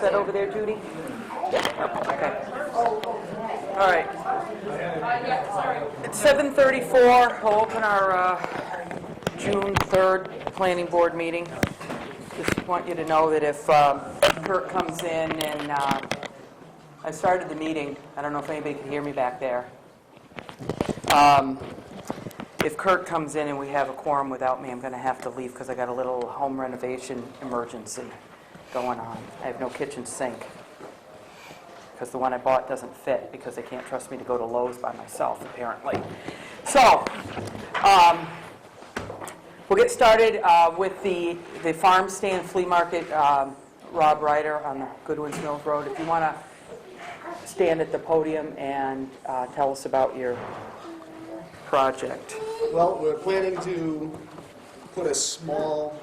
set over there, Judy? Okay. All right. It's 7:34. We'll open our June 3rd planning board meeting. Just want you to know that if Kurt comes in and I started the meeting. I don't know if anybody can hear me back there. If Kurt comes in and we have a quorum without me, I'm going to have to leave because I got a little home renovation emergency going on. I have no kitchen sink because the one I bought doesn't fit because they can't trust me to go to Lowe's by myself, apparently. So, we'll get started with the farm stand flea market, Rob Ryder on the Goodwin's Mills Road. If you want to stand at the podium and tell us about your project. Well, we're planning to put a small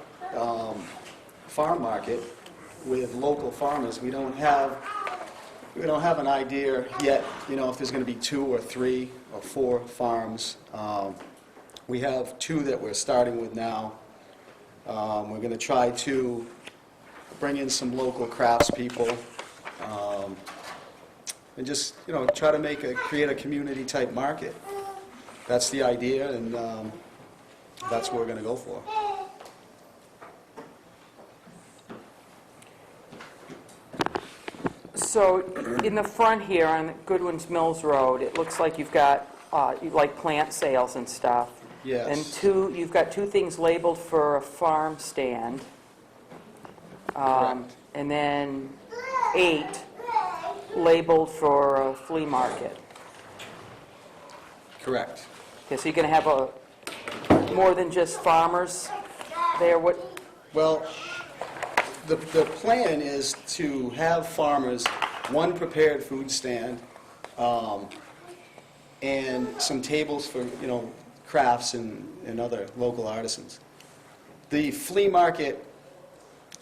farm market with local farmers. We don't have an idea yet, if there's going to be 2 or 3 or 4 farms. We have 2 that we're starting with now. We're going to try to bring in some local craftspeople and just, try to create a community type market. That's the idea, and that's what we're going to go for. So in the front here on Goodwin's Mills Road, it looks like you've got plant sales and stuff. Yes. And you've got 2 things labeled for a farm stand. Correct. And then 8 labeled for a flea market. Correct. Okay, so you're going to have more than just farmers there? Well, the plan is to have farmers, one prepared food stand, and some tables for, crafts and other local artisans. The flea market,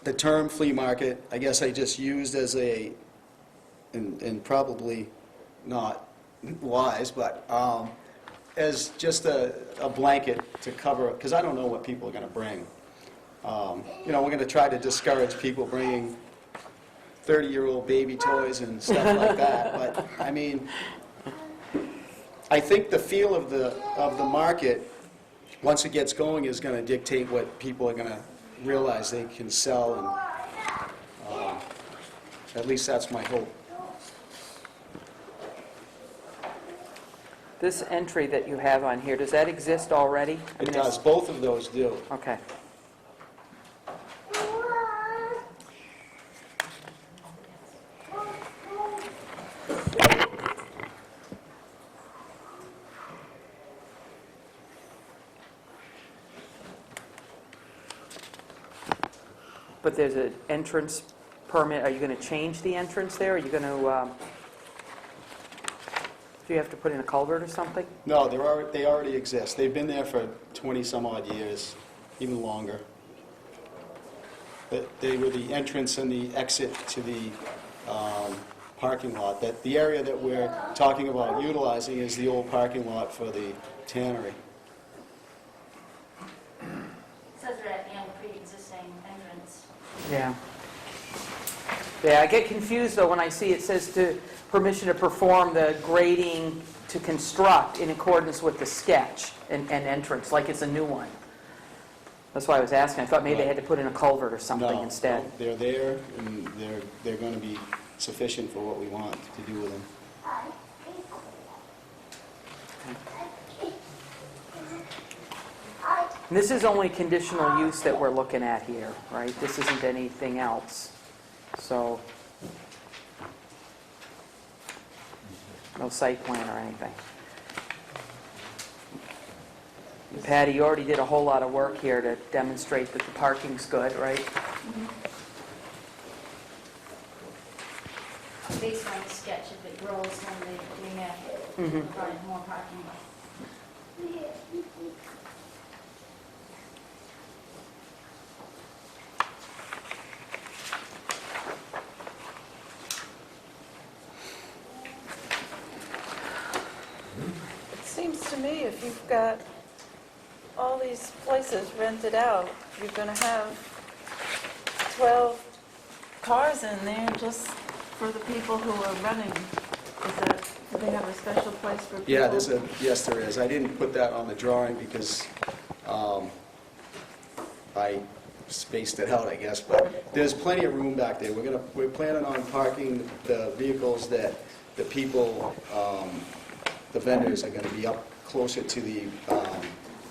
the term flea market, I guess I just used as and probably not wise, but as just a blanket to cover, because I don't know what people are going to bring. We're going to try to discourage people bringing 30-year-old baby toys and stuff like that. But I think the feel of the market, once it gets going, is going to dictate what people are going to realize they can sell, and at least that's my hope. This entry that you have on here, does that exist already? It does. Both of those do. Okay. But there's an entrance permit. Are you going to change the entrance there? Are you going to... Do you have to put in a culvert or something? No, they already exist. They've been there for 20-some-odd years, even longer. They were the entrance and the exit to the parking lot. The area that we're talking about utilizing is the old parking lot for the tannery. It says right at the end, pre-existing entrance. Yeah. Yeah, I get confused, though, when I see it says permission to perform the grading to construct in accordance with the sketch and entrance, like it's a new one. That's why I was asking. I thought maybe they had to put in a culvert or something instead. No, they're there, and they're going to be sufficient for what we want to do with them. And this is only conditional use that we're looking at here, right? This isn't anything else. So, no site plan or anything. And Patty, you already did a whole lot of work here to demonstrate that the parking's good, right? Based on the sketch, if it grows, then they may provide more parking. It seems to me if you've got all these places rented out, you're going to have 12 cars in there just for the people who are running? Do they have a special place for people? Yeah, yes, there is. I didn't put that on the drawing because I spaced it out, I guess, but there's plenty of room back there. We're planning on parking the vehicles that the people, the vendors are gonna be up closer to the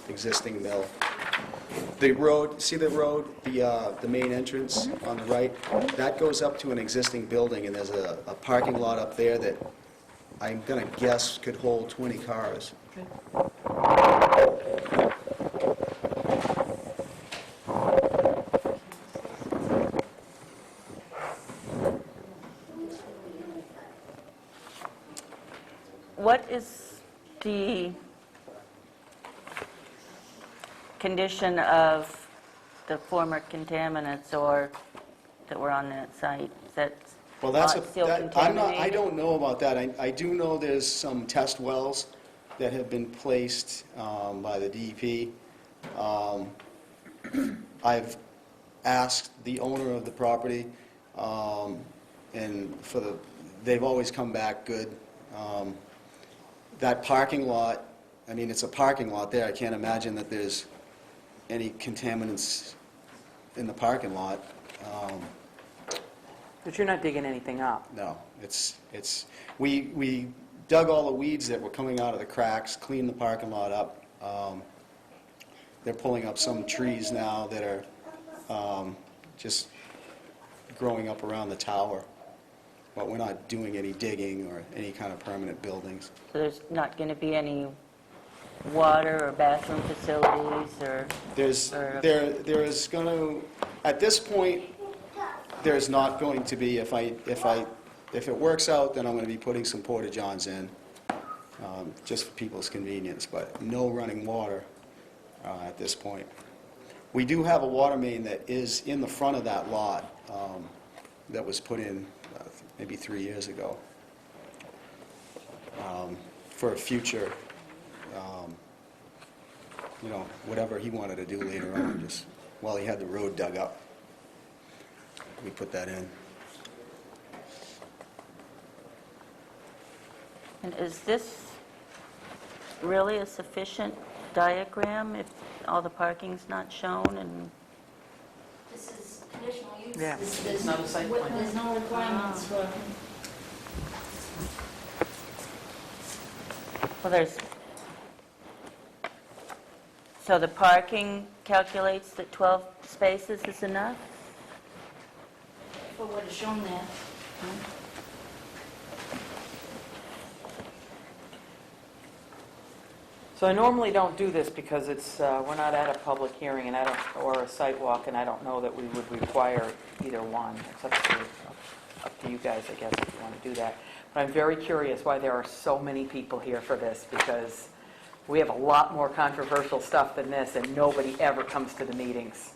existing mill. The road, see the road, the main entrance on the right? That goes up to an existing building, and there's a parking lot up there that I'm gonna guess could hold 20 cars. What is the condition of the former contaminants or that were on that site? Is that Well, that's still I contaminated? don't know about that. I do know there's some test wells that have been placed by the DEP. I've asked the owner of the property, and they've always come back good. That parking lot, I mean, it's a parking lot there. I can't imagine that there's any contaminants in the parking lot. But you're not digging anything up. No, we dug all the weeds that were coming out of the cracks, cleaned the parking lot up. They're pulling up some trees now that are just growing up around the tower. But we're not doing any digging or any kind of permanent buildings. So there's not going to be any water or bathroom facilities or? There is going to, at this point, there's not going to be. If it works out, then I'm going to be putting some porta-johns in, just for people's convenience, but no running water at this point. We do have a water main that is in the front of that lot that was put in maybe 3 years ago for a future, whatever he wanted to do later on, just while he had the road dug up. We put that in. And is this really a sufficient diagram if all the parking's not shown and? This is conditional use. Yeah, This- it's not a site plan. There's no requirements for, Well, so the parking calculates that 12 spaces is enough? for what is shown there. So I normally don't do this because we're not at a public hearing and or a site walk, and I don't know that we would require either one. It's up to you guys, I guess, if you want to do that. But I'm very curious why there are so many people here for this, because we have a lot more controversial stuff than this, and nobody ever comes to the meetings.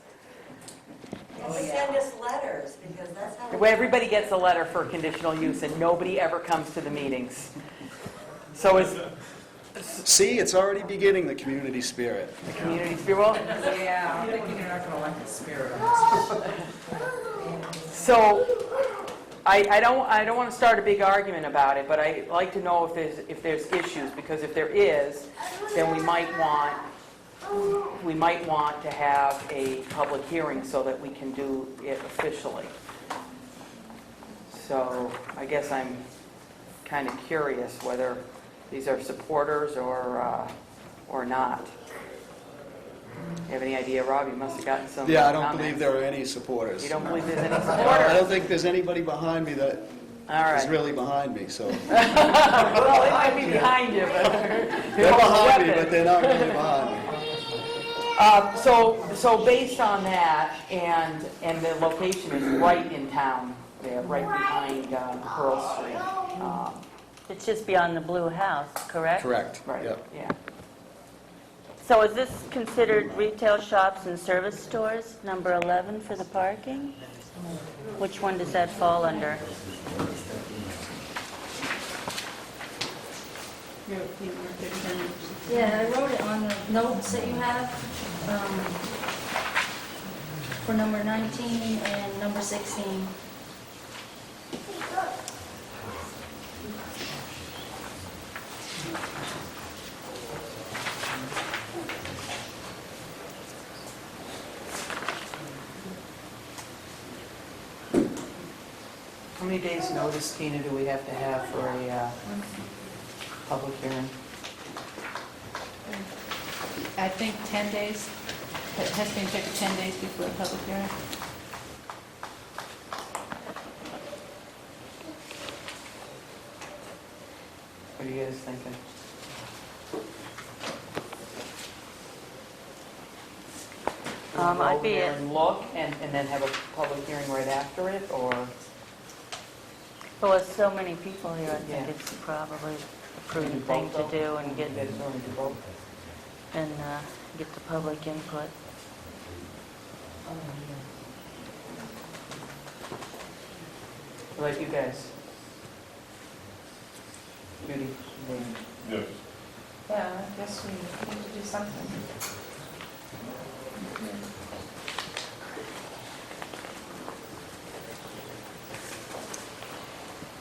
Send us letters, because that's how. Well, everybody gets a letter for conditional use, and nobody ever comes to the meetings. So is See, it's already beginning, the community spirit. the community spirit, well, Yeah, I'm thinking you're not gonna like the spirit of this. so I don't want to start a big argument about it, but I'd like to know if there's issues, because if there is, then we might want to have a public hearing so that we can do it officially. So I guess I'm kind of curious whether these are supporters or not. You have any idea, Rob? You must have gotten some Yeah, I don't comments. believe there are any supporters. You don't believe there's any I supporters? don't think there's anybody behind me that All is right. really behind me, so. Well, they might be behind you, but They're behind me, but they're not really behind me. So based on that, and the location is right in town, there, right behind Pearl Street. It's just beyond the blue house, correct? Correct. Right, Yep. yeah. So is this considered retail shops and service stores, number 11 for the parking? Which one does that fall under? Yeah, I wrote it on the notes that you have, for number 19 and number 16. How many days' notice, Tina, do we have to have for a public hearing? I think 10 days. It has to be checked 10 days before the public hearing. What are you guys thinking? I'd be Go there at- and look and then have a public hearing right after it, or? Well, with so many people here, I think Yeah. it's probably a Do prudent both, thing to though? do and get, You guys want to do both? get the public input. What about you guys? Judy? Yes. Yeah, I guess we need to do something.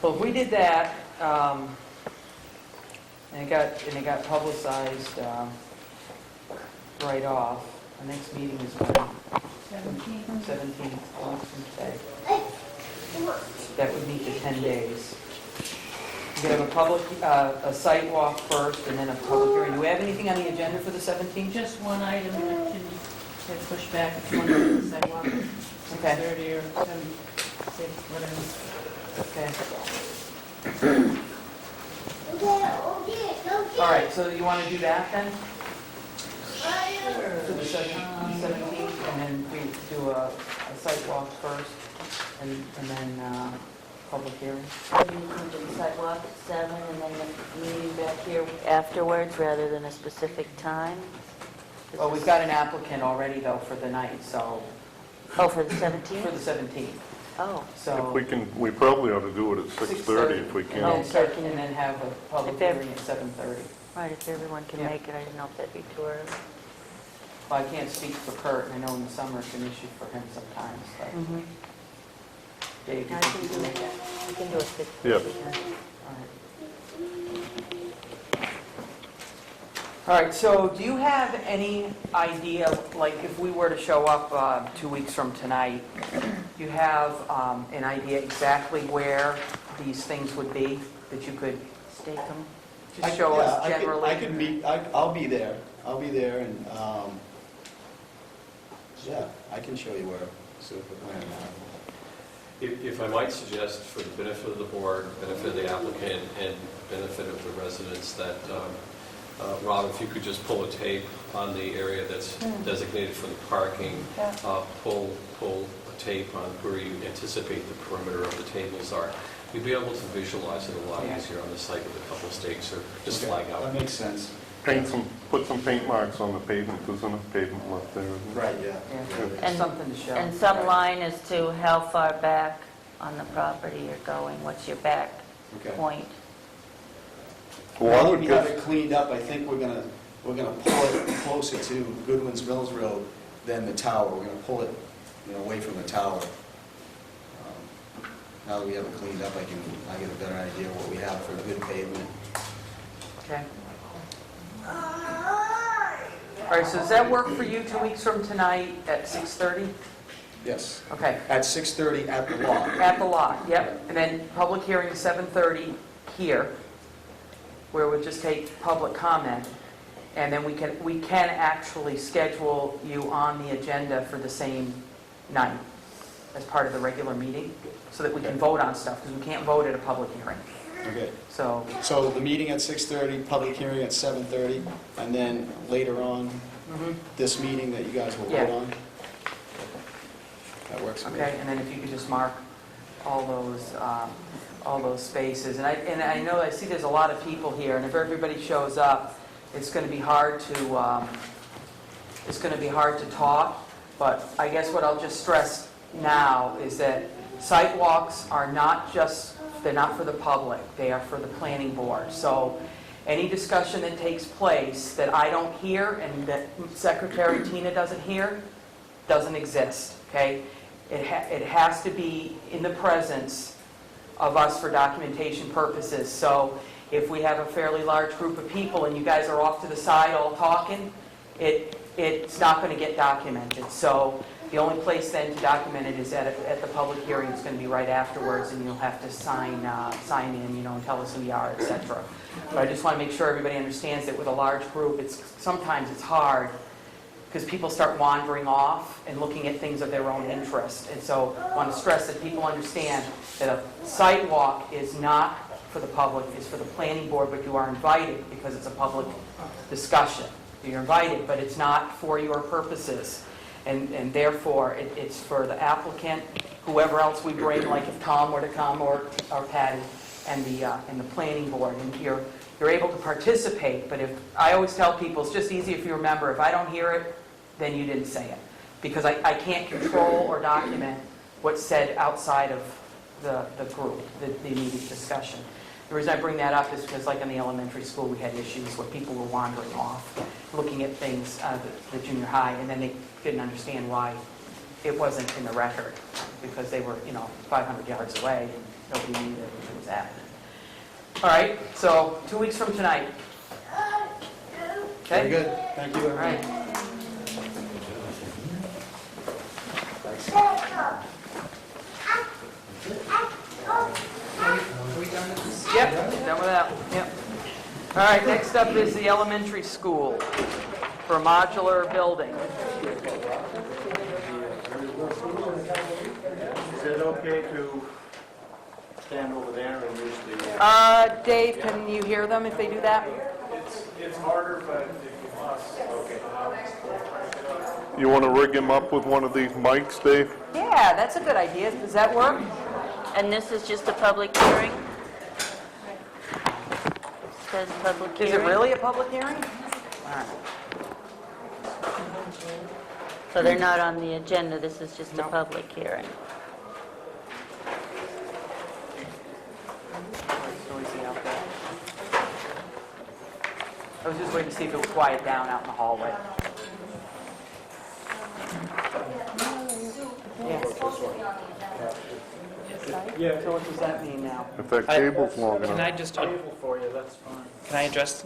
Well, if we did that, and it got publicized right off, the next meeting is when? 17th, weeks from today. That would meet the 10 days. You could have a site walk first and then a public hearing. Do we have anything on the agenda for the 17th? Just one item that can get pushed back if you want to do the sidewalk. Okay. 6:30 or 7:06, whatever. Okay. All right, so you want to do that then? For the 17th, and then we do a site walk first, and then public hearing? Maybe you can do the sidewalk at 7 and then the meeting back here afterwards rather than a specific time? Well, we've got an applicant already though for the night, so, Oh, for the for 17th? the 17th, Oh, If so. we can, we probably ought to do it at 6:30 if we And can. then have a public If ev- hearing at 7:30. right, if everyone can Yeah. make it, I didn't know if that'd be too early. Well, I can't speak for Kurt, and I know in the summer it's an issue for him sometimes, but Mm-hmm. Dave, you I think can you do can make it? it. I can do it 6:30. Yeah. All right, so do you have any idea, like if we were to show up 2 weeks from tonight, do you have an idea exactly where these things would be that you could Stake them. just show us Yeah, generally? I could meet, I'll be there, and, yeah, I can show you where, so if we're planning on. If I might suggest, for the benefit of the board, benefit of the applicant, and benefit of the residents, that, Rob, if you could just pull a tape on the area that's designated for the parking, pull a tape on where you anticipate the perimeter of the tables are. You'd be able to visualize it a lot Yeah. easier on the site with a couple stakes or just Okay, flag out. That makes sense. Put some paint marks on the pavement, there's enough pavement left there. isn't there? Right, yeah. Yeah, And- something to show. And some line as to how far back on the property you're going, what's your back Okay. point? Well, I Now that would we have guess, it cleaned up, I think we're gonna pull it closer to Goodwin's Mills Road than the tower. We're gonna pull it, away from the tower. Now that we have it cleaned up, I get a better idea what we have for good pavement. Okay. All right, so does that work for you 2 weeks from tonight at 6:30? Yes. Okay, At 6:30 at the lot. at the lot, yep. And then public hearing 7:30 here, where we'll just take public comment. And then we can actually schedule you on the agenda for the same night as part of the regular meeting, so that we can vote on stuff, because we can't vote at a public hearing. Okay. So, So the meeting at 6:30, public hearing at 7:30, and then later on, this meeting that you guys will vote Yeah. on? That works for me. okay, and then if you could just mark all those spaces. And I know, I see there's a lot of people here, and if everybody shows up, it's going to be hard to talk, but I guess what I'll just stress now is that site walks are they're not for the public, they are for the planning board. So any discussion that takes place that I don't hear and that Secretary Tina doesn't hear, doesn't exist, okay? It has to be in the presence of us for documentation purposes. So if we have a fairly large group of people and you guys are off to the side all talking, it's not going to get documented. So the only place then to document it is at the public hearing. It's going to be right afterwards, and you'll have to sign in, and tell us who you are, et cetera. But I just want to make sure everybody understands that with a large group, sometimes it's hard because people start wandering off and looking at things of their own interest. And so I want to stress that people understand that a sidewalk is not for the public, it's for the planning board, but you are invited because it's a public discussion. You're invited, but it's not for your purposes. And therefore, it's for the applicant, whoever else we bring, like if Tom were to come or Patty, and the planning board. And you're able to participate, but I always tell people, it's just easy if you remember, if I don't hear it, then you didn't say it. Because I can't control or document what's said outside of the group, the immediate discussion. The reason I bring that up is because like in the elementary school, we had issues where people were wandering off, looking at things, the junior high, and then they didn't understand why it wasn't in the record, because they were, 500 yards away, and nobody knew that it was happening. All right, so 2 weeks from tonight. Okay? Very good. Thank you, All everyone. right. Are we done with this? Yep, done with that. Yep. All right, next up is the elementary school for a modular building. Is it okay to stand over there and use the... Dave, can you hear them if they do that? It's harder, but if you must, okay. You want to rig him up with one of these mics, Dave? Yeah, that's a good idea. Does that work? And this is just a public hearing? Says public Is hearing? it really a public hearing? All right. So they're not on the agenda, this is just a No. public hearing. It's noisy out there. I was just waiting to see if it would quiet down out in the hallway. Yeah. It's supposed to be on the agenda. So what does that mean now? If that cable's long Can I enough. just, For you, that's fine. can I address,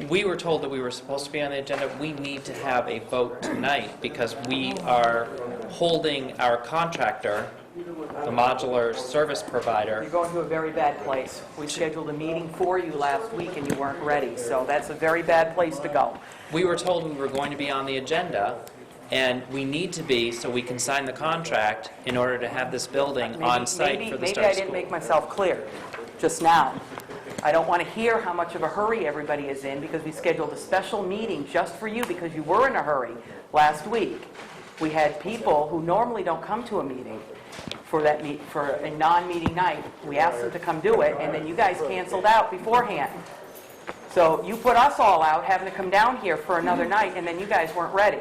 we were told that we were supposed to be on the agenda. We need to have a vote tonight because we are holding our contractor, the modular service provider. You're going to a very bad place. We scheduled a meeting for you last week and you weren't ready, so that's a very bad place to go. We were told we were going to be on the agenda, and we need to be so we can sign the contract in order to have this building on site for the Maybe start I of didn't school. make myself clear just now. I don't want to hear how much of a hurry everybody is in because we scheduled a special meeting just for you because you were in a hurry last week. We had people who normally don't come to a meeting for a non-meeting night. We asked them to come do it, and then you guys canceled out beforehand. So you put us all out having to come down here for another night, and then you guys weren't ready.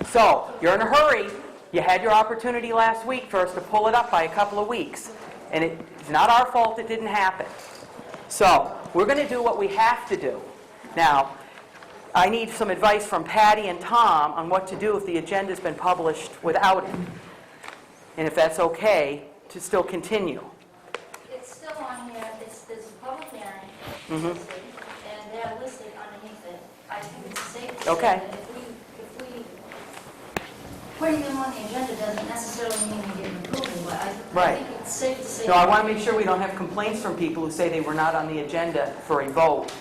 So you're in a hurry. You had your opportunity last week for us to pull it up by a couple of weeks, and it's not our fault it didn't happen. So we're going to do what we have to do. Now, I need some advice from Patty and Tom on what to do if the agenda's been published without it, and if that's okay to still continue. It's still on here, there's a public hearing, Mm-hmm. listed, and they're listed underneath it. I think it's safe to say Okay. that if we, putting them on the agenda doesn't necessarily mean we get an approval, but I Right. think it's safe to say. No, I want to make sure we don't have complaints from people who say they were not on the agenda for a vote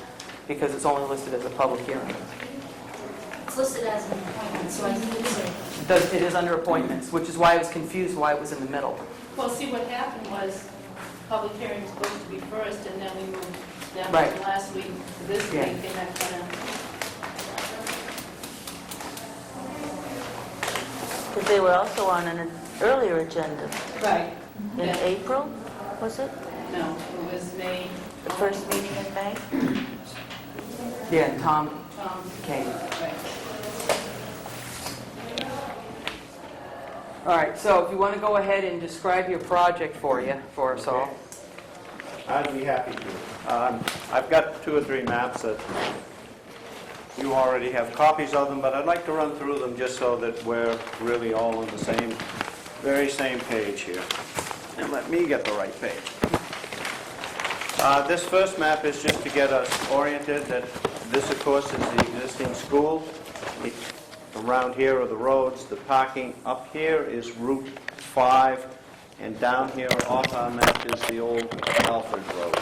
because it's only listed as a public hearing. It's listed as an appointment, so I think it's safe. It is under appointments, which is why I was confused why it was in the middle. Well, see, what happened was, public hearing was supposed to be first, and then we moved them Right. from last week to this Yeah. week, and that kind of, Because they were also on an earlier agenda. right, In Yeah. April, was it? no, it was May, The first meeting in May? Yeah, Tom came. right. All right, so if you want to go ahead and describe your project for us all. I'd be happy to. I've got 2 or 3 maps that you already have copies of them, but I'd like to run through them just so that we're really all on the very same page here. And let me get the right page. This first map is just to get us oriented that this, of course, is the existing school. Around here are the roads. The parking up here is Route 5, and down here off our map is the old Alfred Road.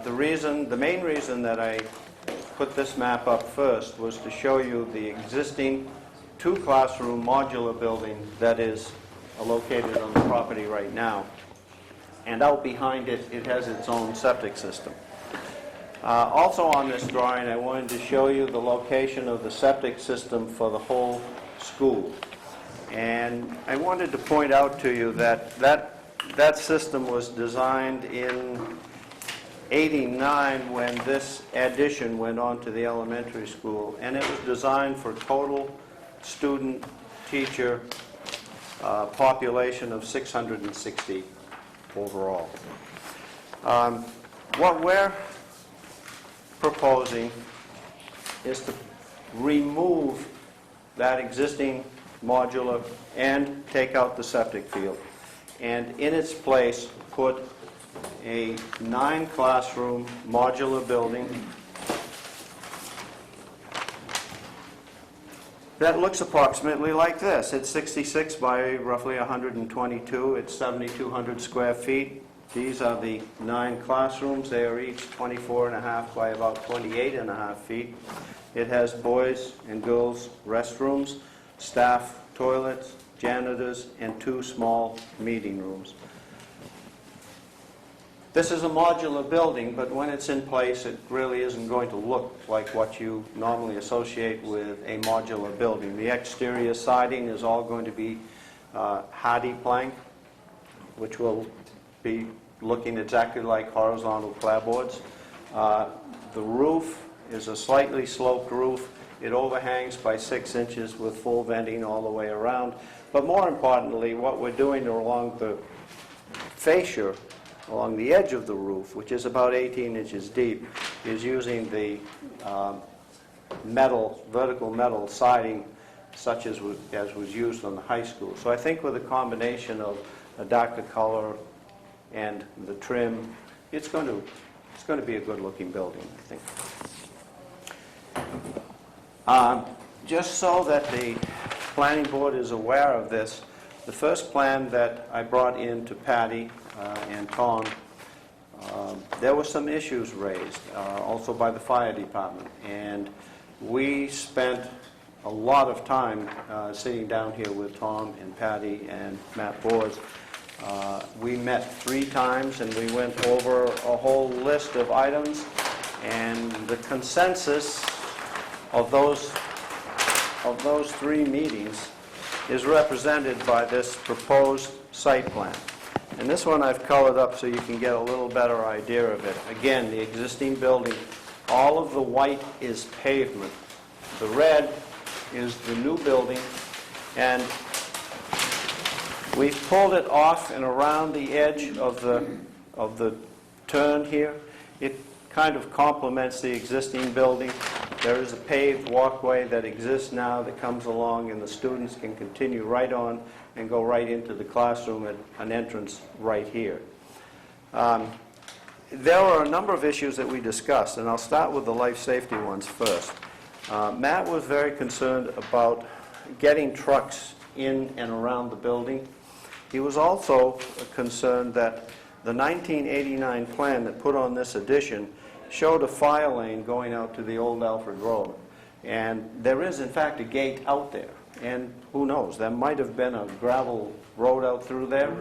The main reason that I put this map up first was to show you the existing two-classroom modular building that is located on the property right now. And out behind it, it has its own septic system. Also on this drawing, I wanted to show you the location of the septic system for the whole school. And I wanted to point out to you that that system was designed in '89 when this addition went on to the elementary school, and it was designed for total student teacher population of 660 overall. What we're proposing is to remove that existing modular and take out the septic field, and in its place put a 9-classroom modular building that looks approximately like this. It's 66 by roughly 122. It's 7,200 square feet. These are the 9 classrooms. They are each 24.5 by about 28.5 feet. It has boys and girls restrooms, staff toilets, janitors, and 2 small meeting rooms. This is a modular building, but when it's in place, it really isn't going to look like what you normally associate with a modular building. The exterior siding is all going to be hardy plank, which will be looking exactly like horizontal clapboards. The roof is a slightly sloped roof. It overhangs by 6 inches with full venting all the way around. But more importantly, what we're doing along the fascia, along the edge of the roof, which is about 18 inches deep, is using the vertical metal siding such as was used on the high school. So I think with a combination of a darker color and the trim, it's going to be a good-looking building, I think. Just so that the planning board is aware of this, the first plan that I brought in to Patty and Tom, there were some issues raised, also by the fire department, and we spent a lot of time sitting down here with Tom and Patty and Matt Boers. We met 3 times and we went over a whole list of items, and the consensus of those 3 meetings is represented by this proposed site plan. And this one I've colored up so you can get a little better idea of it. Again, the existing building, all of the white is pavement. The red is the new building, and we've pulled it off and around the edge of the turn here. It kind of complements the existing building. There is a paved walkway that exists now that comes along, and the students can continue right on and go right into the classroom at an entrance right here. There are a number of issues that we discussed, and I'll start with the life safety ones first. Matt was very concerned about getting trucks in and around the building. He was also concerned that the 1989 plan that put on this addition showed a fire lane going out to the old Alfred Road. And there is, in fact, a gate out there. And who knows, there might have been a gravel road out through there.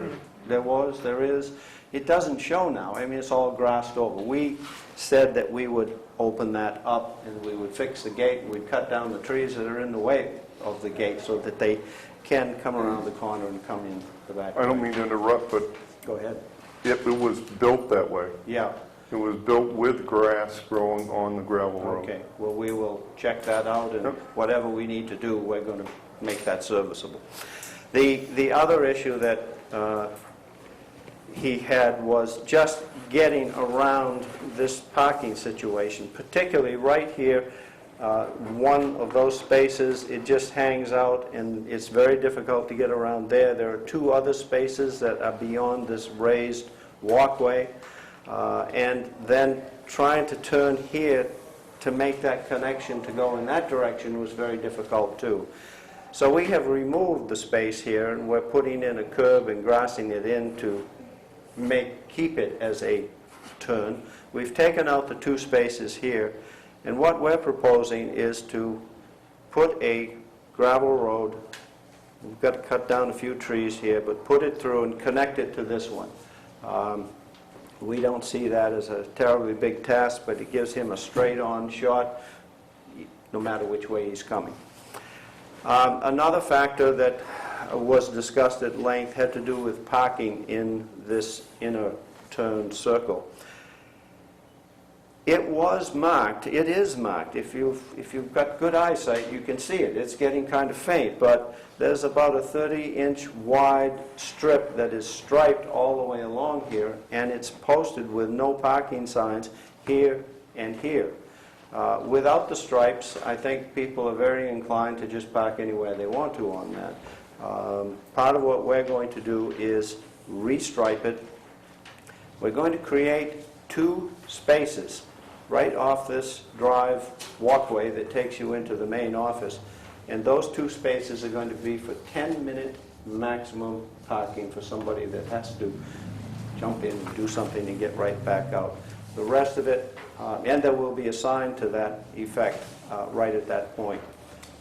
There is. It doesn't show now. I mean, it's all grassed over. We said that we would open that up and we would fix the gate, and we'd cut down the trees that are in the way of the gate so that they can come around the corner and come in the back. I don't mean to interrupt, but Go ahead. it was built that way. Yeah. It was built with grass growing on the gravel road. Okay. Well, we will check that out, and Yep. whatever we need to do, we're going to make that serviceable. The other issue that he had was just getting around this parking situation, particularly right here. One of those spaces, it just hangs out, and it's very difficult to get around there. There are 2 other spaces that are beyond this raised walkway. And then trying to turn here to make that connection to go in that direction was very difficult too. So we have removed the space here, and we're putting in a curb and grassing it in to keep it as a turn. We've taken out the 2 spaces here, and what we're proposing is to put a gravel road. We've got to cut down a few trees here, but put it through and connect it to this one. We don't see that as a terribly big task, but it gives him a straight-on shot, no matter which way he's coming. Another factor that was discussed at length had to do with parking in this inner turn circle. It was marked, it is marked. If you've got good eyesight, you can see it. It's getting kind of faint, but there's about a 30-inch wide strip that is striped all the way along here, and it's posted with no parking signs here and here. Without the stripes, I think people are very inclined to just park anywhere they want to on that. Part of what we're going to do is restripe it. We're going to create 2 spaces right off this drive walkway that takes you into the main office. And those 2 spaces are going to be for 10-minute maximum parking for somebody that has to jump in, do something, and get right back out. The rest of it, and there will be a sign to that effect right at that point.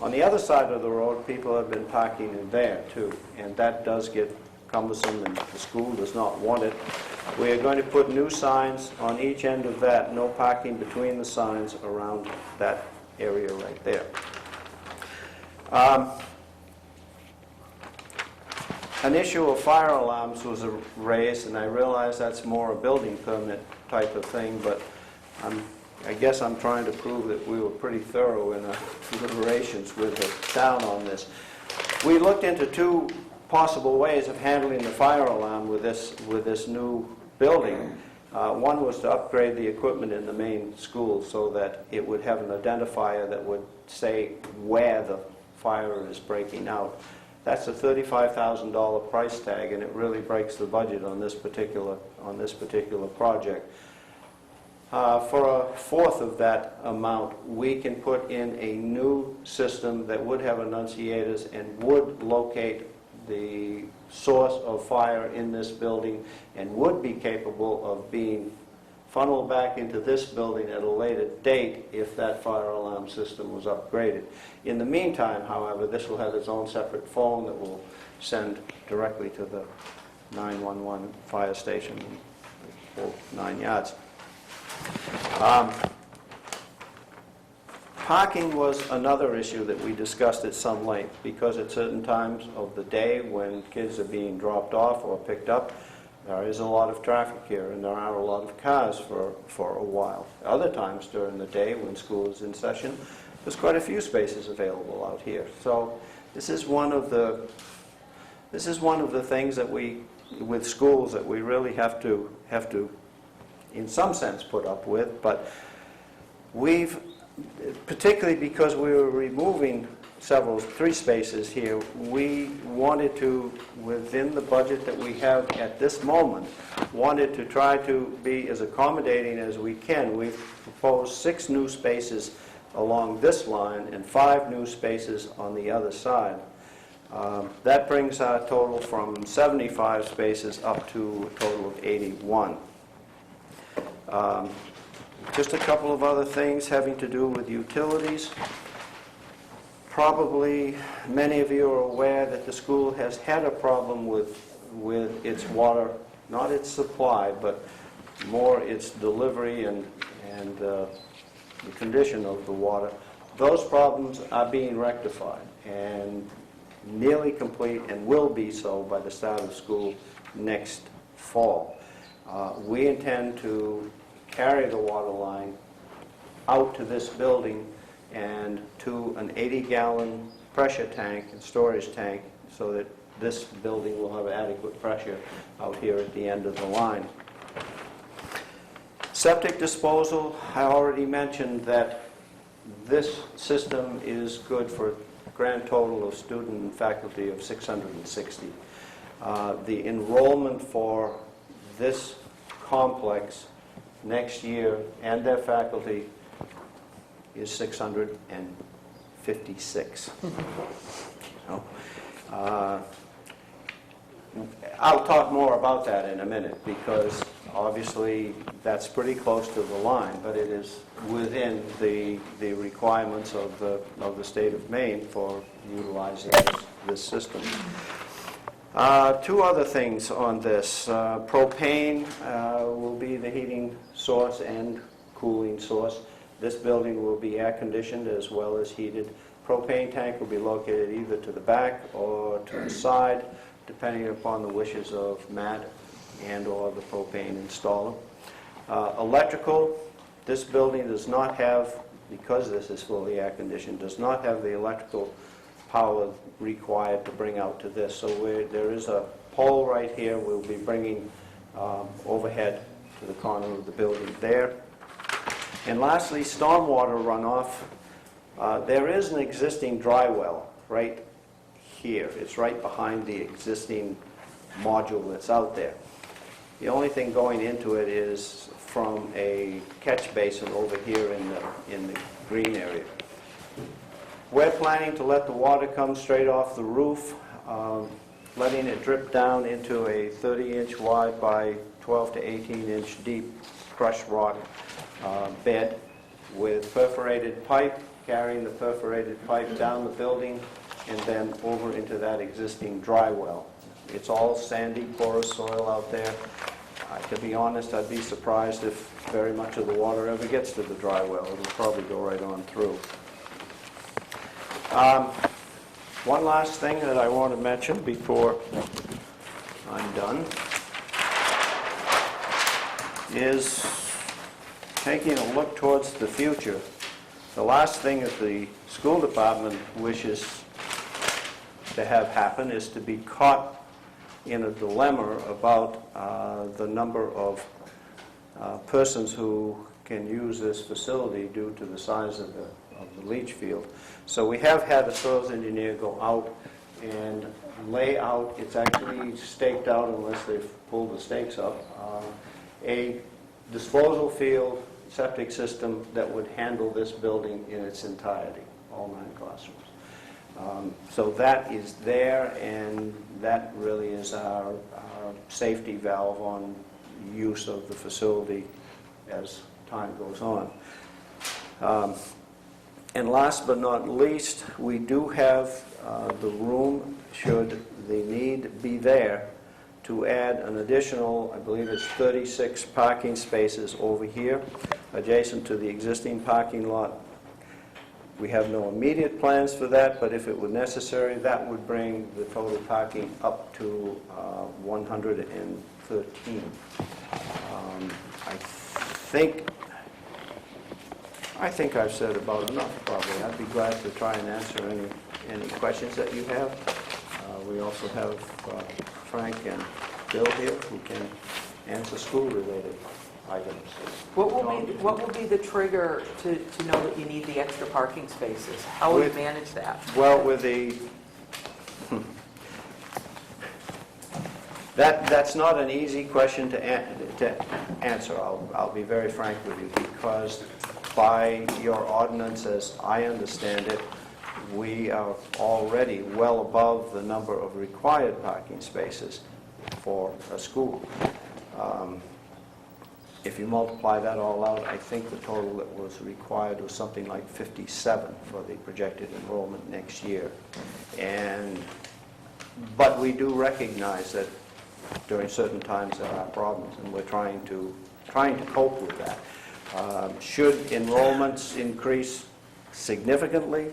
On the other side of the road, people have been parking in there too, and that does get cumbersome, and the school does not want it. We are going to put new signs on each end of that, no parking between the signs around that area right there. An issue of fire alarms was raised, and I realize that's more a building permit type of thing, but I guess I'm trying to prove that we were pretty thorough in our deliberations with the town on this. We looked into 2 possible ways of handling the fire alarm with this new building. One was to upgrade the equipment in the main school so that it would have an identifier that would say where the fire is breaking out. That's a $35,000 price tag, and it really breaks the budget on this particular project. For a fourth of that amount, we can put in a new system that would have enunciators and would locate the source of fire in this building and would be capable of being funneled back into this building at a later date if that fire alarm system was upgraded. In the meantime, however, this will have its own separate phone that will send directly to the 911 fire station, all 9 yards. Parking was another issue that we discussed at some length, because at certain times of the day when kids are being dropped off or picked up, there is a lot of traffic here, and there are a lot of cars for a while. Other times during the day when school is in session, there's quite a few spaces available out here. So this is one of the things that with schools, that we really have to, in some sense, put up with. But particularly because we were removing 3 spaces here, we wanted to, within the budget that we have at this moment, wanted to try to be as accommodating as we can. We've proposed 6 new spaces along this line and 5 new spaces on the other side. That brings our total from 75 spaces up to a total of 81. Just a couple of other things having to do with utilities. Probably many of you are aware that the school has had a problem with its water, not its supply, but more its delivery and the condition of the water. Those problems are being rectified and nearly complete, and will be so by the start of school next fall. We intend to carry the water line out to this building and to an 80-gallon pressure tank and storage tank, so that this building will have adequate pressure out here at the end of the line. Septic disposal, I already mentioned that this system is good for a grand total of student and faculty of 660. The enrollment for this complex next year and their faculty is 656. So, I'll talk more about that in a minute, because obviously that's pretty close to the line, but it is within the requirements of the state of Maine for utilizing this system. Two other things on this. Propane will be the heating source and cooling source. This building will be air conditioned as well as heated. Propane tank will be located either to the back or to the side, depending upon the wishes of Matt and or the propane installer. Electrical, this building does not have, because this is fully air conditioned, does not have the electrical power required to bring out to this. So there is a pole right here. We'll be bringing overhead to the corner of the building there. And lastly, stormwater runoff. There is an existing dry well right here. It's right behind the existing module that's out there. The only thing going into it is from a catch basin over here in the green area. We're planning to let the water come straight off the roof, letting it drip down into a 30-inch wide by 12 to 18-inch deep crushed rock bed with perforated pipe, carrying the perforated pipe down the building and then over into that existing dry well. It's all sandy, porous soil out there. To be honest, I'd be surprised if very much of the water ever gets to the dry well. It'll probably go right on through. One last thing that I want to mention before I'm done is taking a look towards the future. The last thing that the school department wishes to have happen is to be caught in a dilemma about the number of persons who can use this facility due to the size of the leach field. So we have had a soils engineer go out and lay out, it's actually staked out unless they've pulled the stakes up, a disposal field septic system that would handle this building in its entirety, all 9 classrooms. So that is there, and that really is our safety valve on use of the facility as time goes on. And last but not least, we do have the room, should the need be there, to add an additional, I believe it's 36 parking spaces over here, adjacent to the existing parking lot. We have no immediate plans for that, but if it were necessary, that would bring the total parking up to 113. I think I've said about enough, probably. I'd be glad to try and answer any questions that you have. We also have Frank and Bill here who can answer school-related items. What will be the trigger to know that you need the extra parking spaces? How will you manage that? Well, with the... That's not an easy question to answer. I'll be very frank with you, because by your ordinance, as I understand it, we are already well above the number of required parking spaces for a school. If you multiply that all out, I think the total that was required was something like 57 for the projected enrollment next year. But we do recognize that during certain times there are problems, and we're trying to cope with that. Should enrollments increase significantly,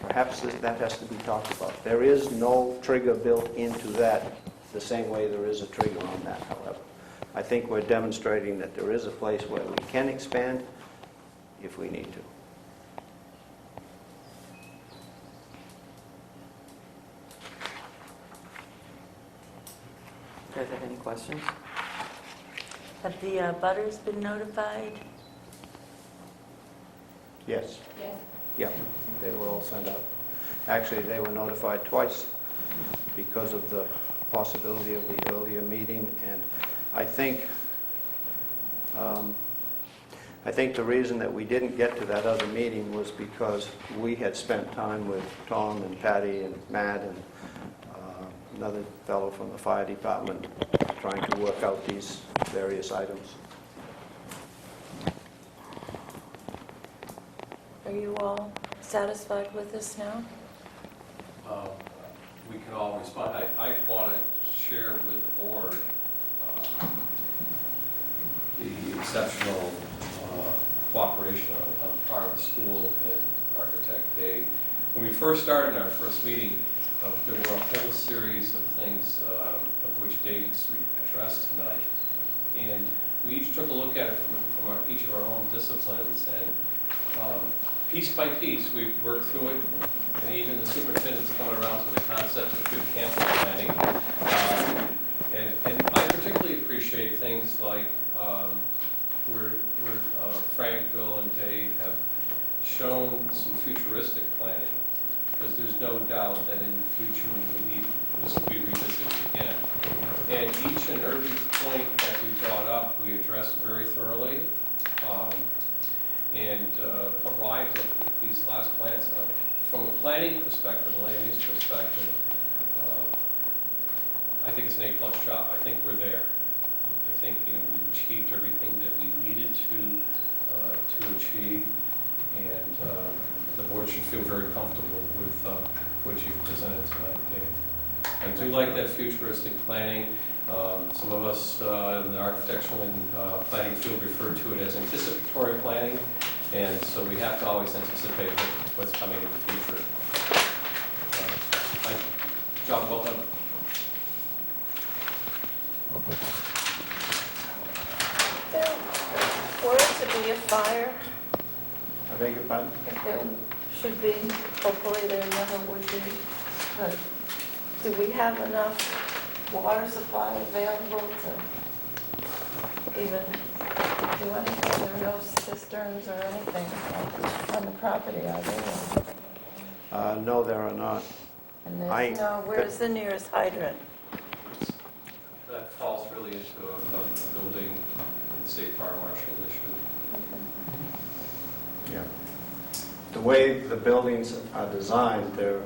perhaps that has to be talked about. There is no trigger built into that the same way there is a trigger on that, however. I think we're demonstrating that there is a place where we can expand if we need to. Do you guys have any questions? Have the butters been notified? Yes. Yes. Yeah, they were all sent out. Actually, they were notified twice because of the possibility of the earlier meeting, and I think I think the reason that we didn't get to that other meeting was because we had spent time with Tom and Patty and Matt and another fellow from the fire department trying to work out these various items. Are you all satisfied with this now? We can all respond. I want to share with the board the exceptional cooperation on the part of the school and architect Dave. When we first started in our first meeting, there were a whole series of things of which David's addressed tonight. And we each took a look at it from each of our own disciplines, and piece by piece, we worked through it, and even the superintendent's coming around to the concept of good campus planning. And I particularly appreciate things like where Frank, Bill, and Dave have shown some futuristic planning, because there's no doubt that in the future this will be revisited again. And each and every point that we brought up, we addressed very thoroughly. And arrived at these last plans. From a planning perspective, a land use perspective, I think it's an A+ job. I think we're there. I think we've achieved everything that we needed to achieve, and the board should feel very comfortable with what you've presented tonight, Dave. I do like that futuristic planning. Some of us in the architectural and planning field refer to it as anticipatory planning, and so we have to always anticipate what's coming in the future. Job well done. Were to be a fire, I beg your pardon? there should be, hopefully there never would be, but do we have enough water supply available to even do anything? There are no cisterns or anything on the property, are there? No, there are not. And there's no, where's the nearest hydrant? That falls really into a building and state fire marshal issue. Yeah. The way the buildings are designed, they're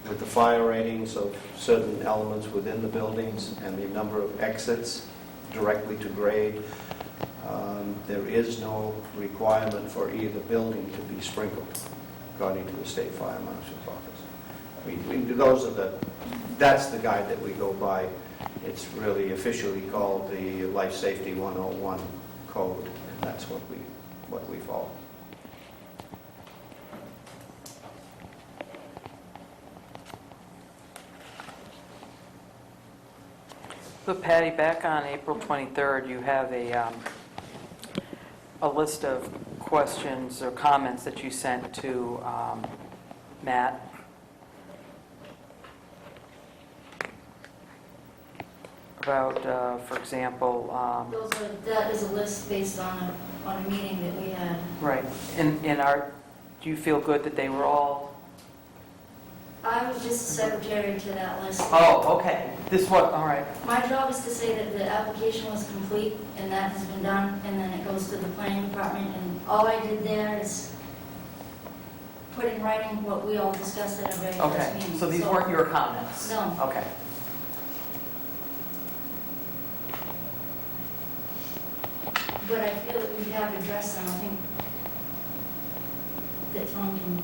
with the fire ratings of certain elements within the buildings and the number of exits directly to grade, there is no requirement for either building to be sprinkled, according to the state fire marshal's office. That's the guide that we go by. It's really officially called the Life Safety 101 code, and that's what we follow. So Patty, back on April 23rd, you have a list of questions or comments that you sent to Matt. About, for example, That is a list based on a meeting that we had. right, do you feel good that they were all? I was just the secretary to that list. Oh, okay, all right. My job is to say that the application was complete, and that has been done, and then it goes to the planning department, and all I did there is put in writing what we all discussed at our very first Okay, meeting. so these weren't your comments? No. Okay. But I feel that we have addressed them. I think that Tom can...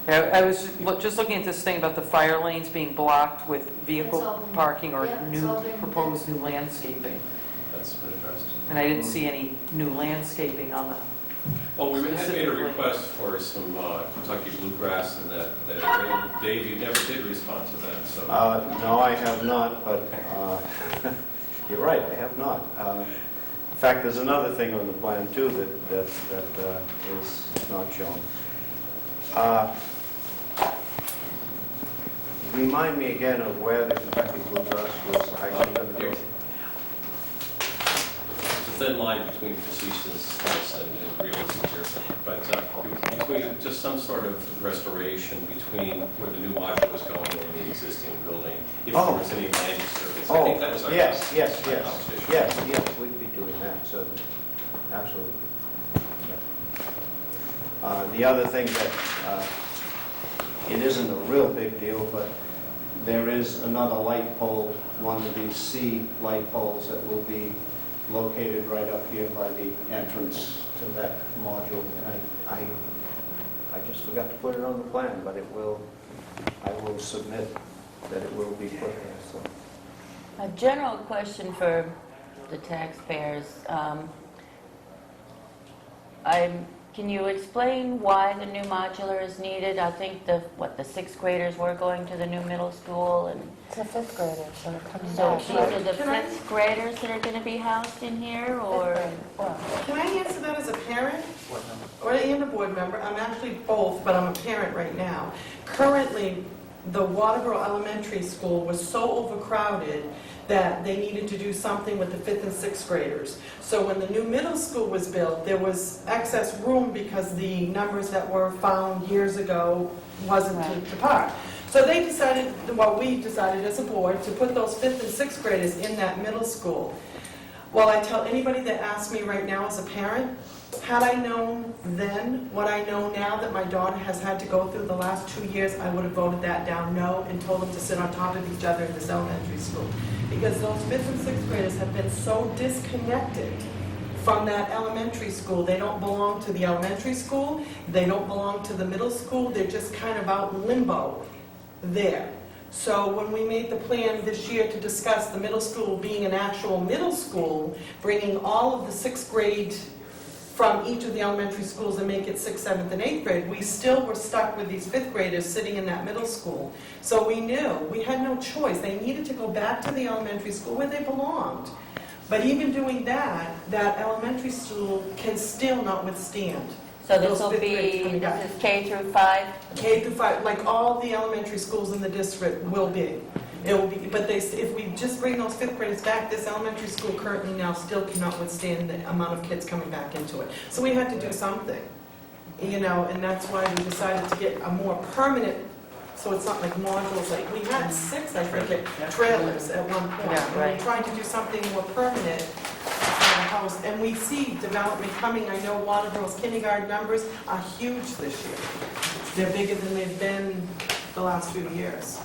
I was just looking at this thing about the fire lanes being blocked with It's all vehicle been- parking or yeah, it's all been- proposed new landscaping. That's been addressed. And I didn't see any new landscaping on the, Well, we had made a Specifically. request for some Kentucky bluegrass and that area. Dave, you never did respond to that, so. No, I have not, but you're right, I have not. In fact, there's another thing on the plan too that is not shown. Remind me again of where the Kentucky bluegrass was actually going to go. The thin line between facetiousness and realism here, but between just some sort of restoration between where the new module was going and the existing building, if there was any land disturbance. I think that was our Yes, conversation. yes, we'd be doing that, so, absolutely. The other thing that, it isn't a real big deal, but there is another light pole, one of these C light poles that will be located right up here by the entrance to that module. And I just forgot to put it on the plan, but I will submit that it will be put there, so. A general question for the taxpayers. Can you explain why the new modular is needed? I think the sixth graders were going to the new middle school, and It's the fifth graders that are coming so back. these are the fifth graders that are going to be housed in here, or? Can I answer that as a parent and a board member? I'm actually both, but I'm a parent right now. Currently, the Waterboro Elementary School was so overcrowded that they needed to do something with the fifth and sixth graders. So when the new middle school was built, there was excess room because the numbers that were found years ago wasn't to par. So they decided, well, we decided as a board to put those fifth and sixth graders in that middle school. Well, I tell anybody that asks me right now as a parent, had I known then what I know now that my daughter has had to go through the last 2 years, I would have voted that down no and told them to sit on top of each other in this elementary school. Because those fifth and sixth graders have been so disconnected from that elementary school. They don't belong to the elementary school, they don't belong to the middle school, they're just kind of out in limbo there. So when we made the plan this year to discuss the middle school being an actual middle school, bringing all of the sixth grade from each of the elementary schools and make it 6th, 7th, and 8th grade, we still were stuck with these 5th graders sitting in that middle school. So we knew, we had no choice. They needed to go back to the elementary school where they belonged. But even doing that, that elementary school can still not withstand. So this those will fifth graders be, coming back. this is K through 5? K through 5, like all the elementary schools in the district will be. It will be, but if we just bring those 5th graders back, this elementary school currently now still cannot withstand the amount of kids coming back into it. So we had to do something, and that's why we decided to get a more permanent, so it's not like modules, like, we had 6, I think, trailers at one point. Yeah, right. And we're trying to do something more permanent in the house, and we see development coming. I know Waterboro's kindergarten numbers are huge this year. They're bigger than they've been the last few years.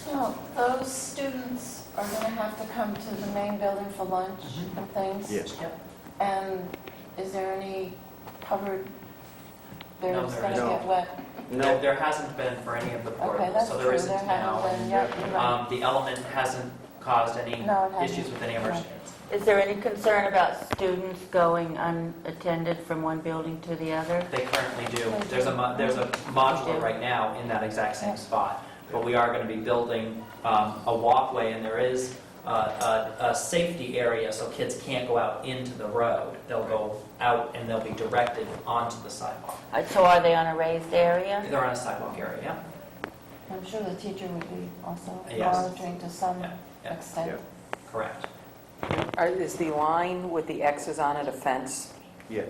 So those students are going to have to come to the main building for lunch and things? Yes. And is there any covered, No, they're there going to isn't. get wet? No, There hasn't been for any of the Okay, portables, that's so true, there there isn't now. haven't been, yeah, you're right. The element hasn't caused any No, it hasn't. issues with any of our Right. students. Is there any concern about students going unattended from one building to the other? They currently do. There's a modular right now in that exact same spot. But we are going to be building a walkway, and there is a safety area, so kids can't go out into the road. They'll go out and they'll be directed onto the sidewalk. So are they on a raised area? They're on a sidewalk area, yeah. I'm sure the teacher would be also Yes. monitoring to some Yeah, yeah. extent. Correct. Is the line with the X's on it a fence? yeah,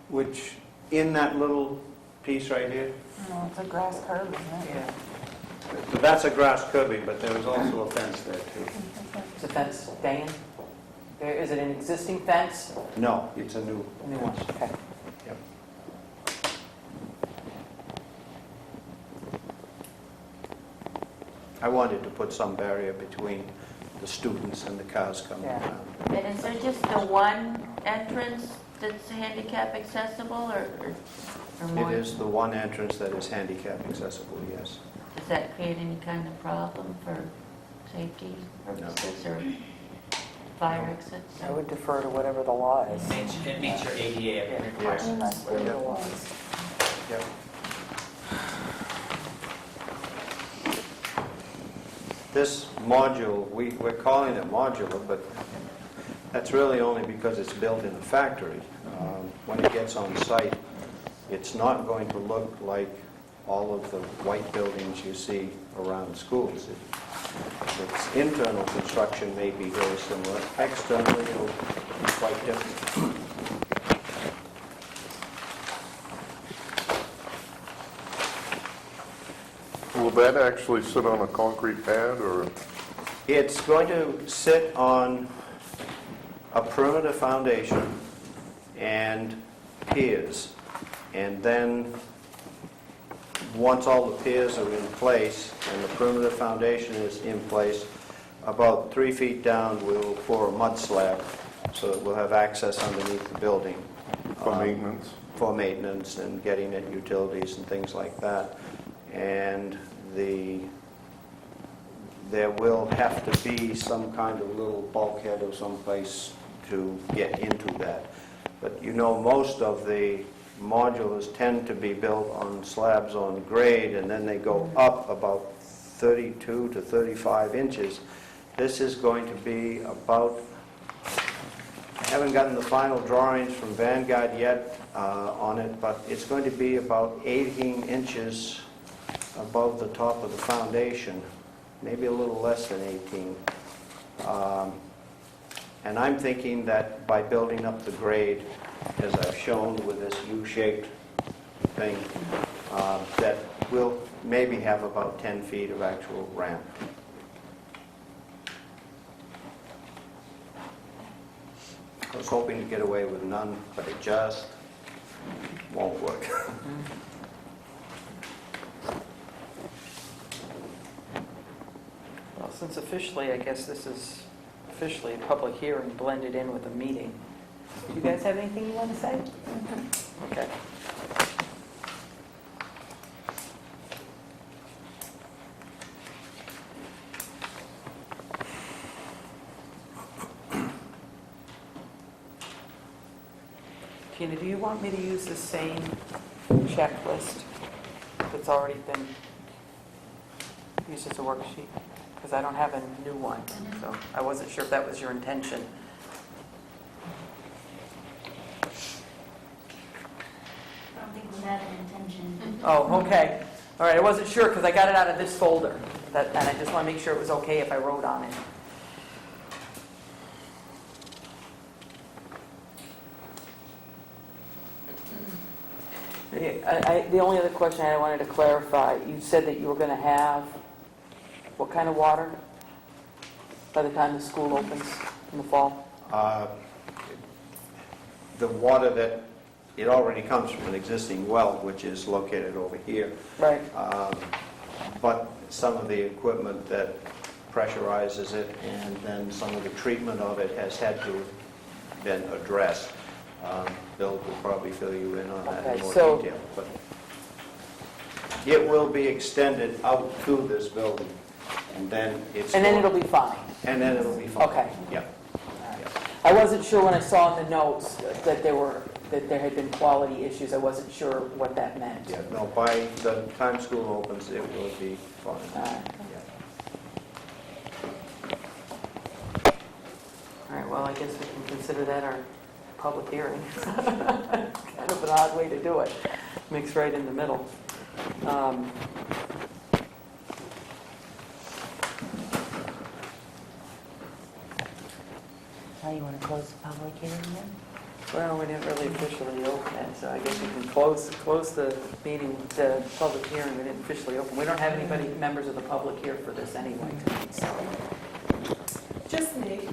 which, in that little piece right here, No, it's a grass curb, isn't it? that's a grass curbing, but there is also a fence there too. Is a fence, Dan? Is it an existing fence? No, it's a new, A new one, okay. yep. I wanted to put some barrier between the students and the cars coming Yeah. around. And is there just the one entrance that's handicap accessible, or more? It is the one entrance that is handicap accessible, yes. Does that create any kind of problem for safety purposes or fire exits? I would defer to whatever the law is. It meets your ADA You requirements. must be the ones. Yep. This module, we're calling it modular, but that's really only because it's built in a factory. When it gets on site, it's not going to look like all of the white buildings you see around schools. Its internal construction may be very similar. Externally, it'll be quite different. Will that actually sit on a concrete pad, or? It's going to sit on a perimeter foundation and piers. And then, once all the piers are in place and the perimeter foundation is in place, about 3 feet down, we'll pour a mud slab so that we'll have access underneath the building. For maintenance? For maintenance and getting at utilities and things like that. And there will have to be some kind of little bulkhead or someplace to get into that. But you know, most of the modulars tend to be built on slabs on grade, and then they go up about 32 to 35 inches. This is going to be about, I haven't gotten the final drawings from Vanguard yet on it, but it's going to be about 18 inches above the top of the foundation, maybe a little less than 18. And I'm thinking that by building up the grade, as I've shown with this U-shaped thing, that we'll maybe have about 10 feet of actual ramp. I was hoping to get away with none, but it just won't work. Well, since officially, I guess this is officially a public hearing blended in with a meeting. Do you guys have anything you want to say? Okay. Tina, do you want me to use the same checklist that's already been used as a worksheet? Because I don't have a new one, so I wasn't sure if that was your intention. I don't think we had an intention. Oh, okay. All right, I wasn't sure because I got it out of this folder, and I just want to make sure it was okay if I wrote on it. The only other question I wanted to clarify, you said that you were going to have what kind of water by the time the school opens in the fall? The water that, it already comes from an existing well, which is located over here. Right. But some of the equipment that pressurizes it and then some of the treatment of it has had to been addressed. Bill will probably fill you in on that in Okay, more so- detail. But it will be extended out to this building, and then it's... And then it'll be fine. And then it'll be fine. Okay. Yeah. I wasn't sure when I saw in the notes that there had been quality issues. I wasn't sure what that meant. Yeah, no, by the time school opens, it will be fine. All right. Yeah. All right, well, I guess we can consider that our public hearing. Kind of an odd way to do it. Mixed right in the middle. Now you want to close the public hearing then? Well, we didn't really officially open it, so I guess we can close the meeting, the public hearing. We didn't officially open. We don't have anybody, members of the public here for this anyway tonight, so. Just me.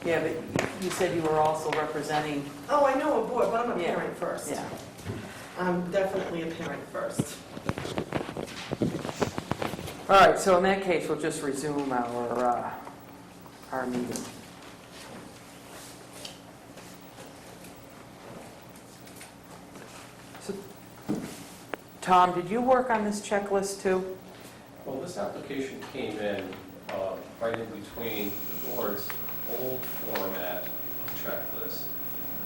Yeah, but you said you were also representing, Oh, I know a board, but I'm a Yeah. parent first. yeah. I'm definitely a parent first. All right, so in that case, we'll just resume our meeting. So, Tom, did you work on this checklist too? Well, this application came in right in between the board's old format checklist,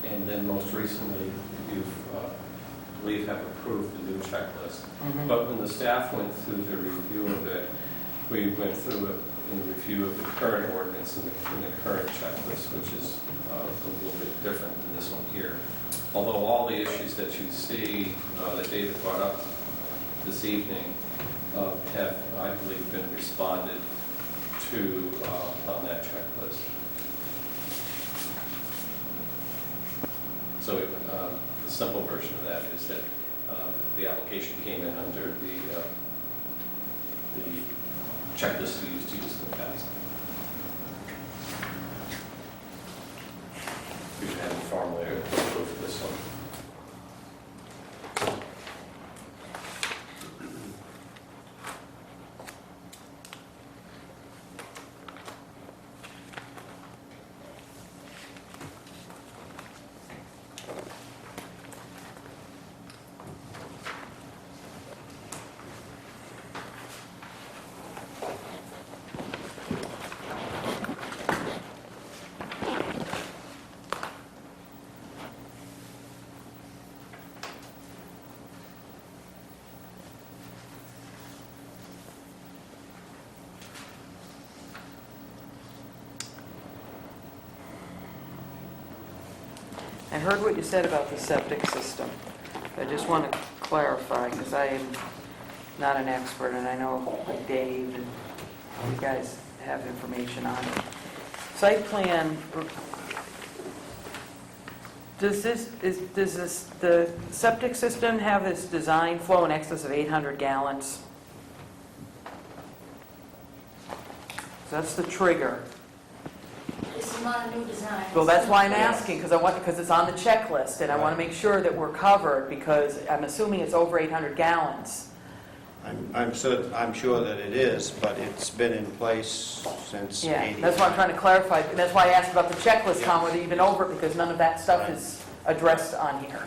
and then most recently, you've, I believe, have approved the new checklist. But when the staff went through the review of it, we went through it in review of the current ordinance and the current checklist, which is a little bit different than this one here. Although all the issues that you see that David brought up this evening have, I believe, been responded to on that checklist. So the simple version of that is that the application came in under the checklist we used to use in the past. We should have a formally approved this one. I heard what you said about the septic system. I just want to clarify, because I am not an expert, and I know like Dave and you guys have information on it. Site plan, does the septic system have this design flow in excess of 800 gallons? So that's the trigger. This is not a new design. Well, that's why I'm asking, because it's on the checklist, and I want to make sure that we're covered, because I'm assuming it's over 800 gallons. I'm sure that it is, but it's been in place since Yeah, 80. that's why I'm trying to clarify, and that's why I asked about the checklist, Tom, whether you've been over it, because none of that stuff is addressed on here.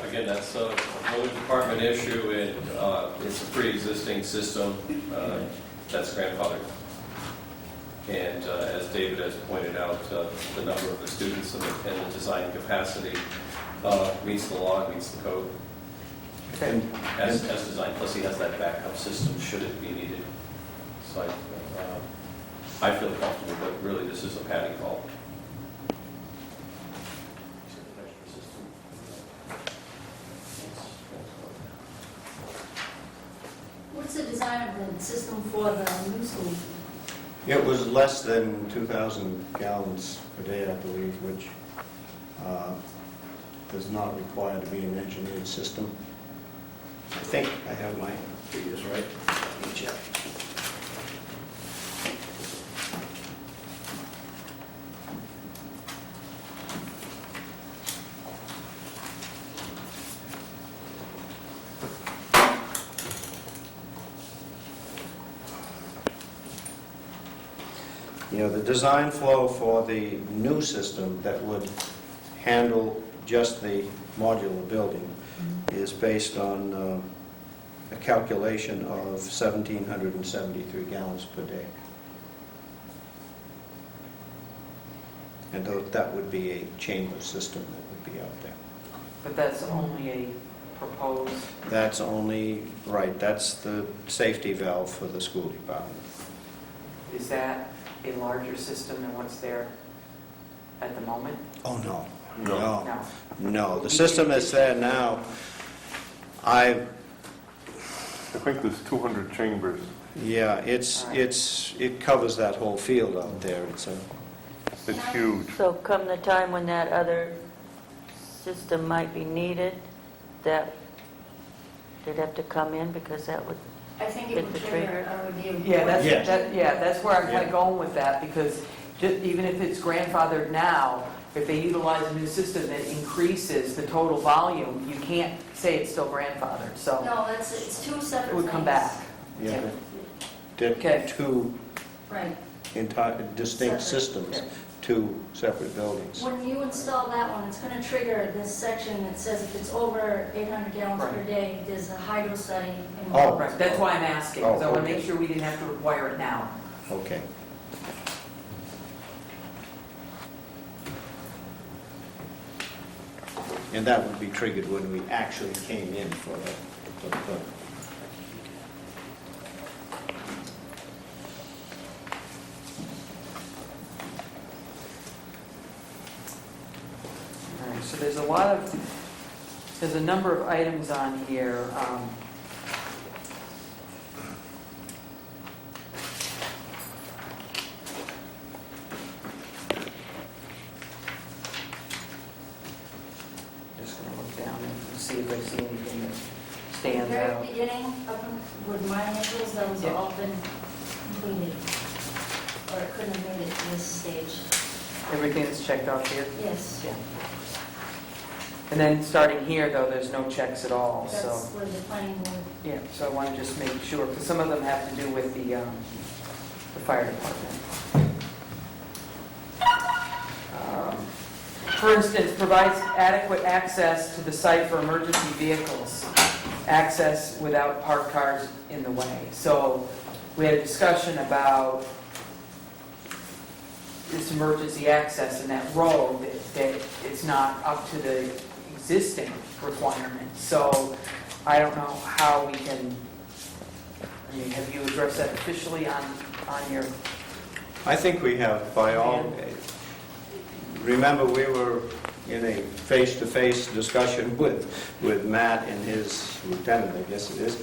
Again, that's a road department issue, and it's a pre-existing system that's grandfathered. And as David has pointed out, the number of the students and the design capacity meets the law, meets the code. Okay. As designed, plus he has that backup system should it be needed. So I feel comfortable, but really this is a padding call. What's the design of the system for the new school? It was less than 2,000 gallons per day, I believe, which does not require to be an engineered system. I think I have my figures right. Let me check. You know, the design flow for the new system that would handle just the modular building is based on a calculation of 1,773 gallons per day. And that would be a chamber system that would be out there. But that's only a proposed, That's only, right, that's the safety valve for the school department. is that a larger system than what's there at the moment? Oh, no. No. No. No, the system that's there now, I think there's 200 chambers. yeah, it covers that whole field out there. It's huge. So come the time when that other system might be needed, that they'd have to come in, because that would, I think it Hit would the trigger trigger? a review. Yeah, Yes. that's where I'm kind Yeah. of going with that, because even if it's grandfathered now, if they utilize a new system that increases the total volume, you can't say it's still grandfathered, so No, it's two separate it would come things. back. Yeah, they're Okay. two Right. entire distinct Separate. systems, two separate buildings. When you install that one, it's going to trigger this section that says if it's over 800 gallons per Right. day, there's a hydro study Oh. involved. Right, that's why I'm asking, because I want to okay. make sure we didn't have to require it now. Okay. And that would be triggered when we actually came in for the permit. All right, so there's a number of items on here. stands The out. very beginning, with my initials, those Yeah. have all been completed, or it couldn't have made it to this stage. Everything is checked off here? Yes, Yeah. And then starting here, though, there's no checks at all, that's so, where the planning board, yeah, so I want to just make sure, because some of them have to do with the fire department. For instance, provides adequate access to the site for emergency vehicles, access without parked cars in the way. So we had a discussion about this emergency access in that road, that it's not up to the existing requirements. So I don't know how we can, I mean, have you addressed that officially on your, I think we have, by all, remember, we were in a face-to-face discussion with Matt and his lieutenant, I guess it is,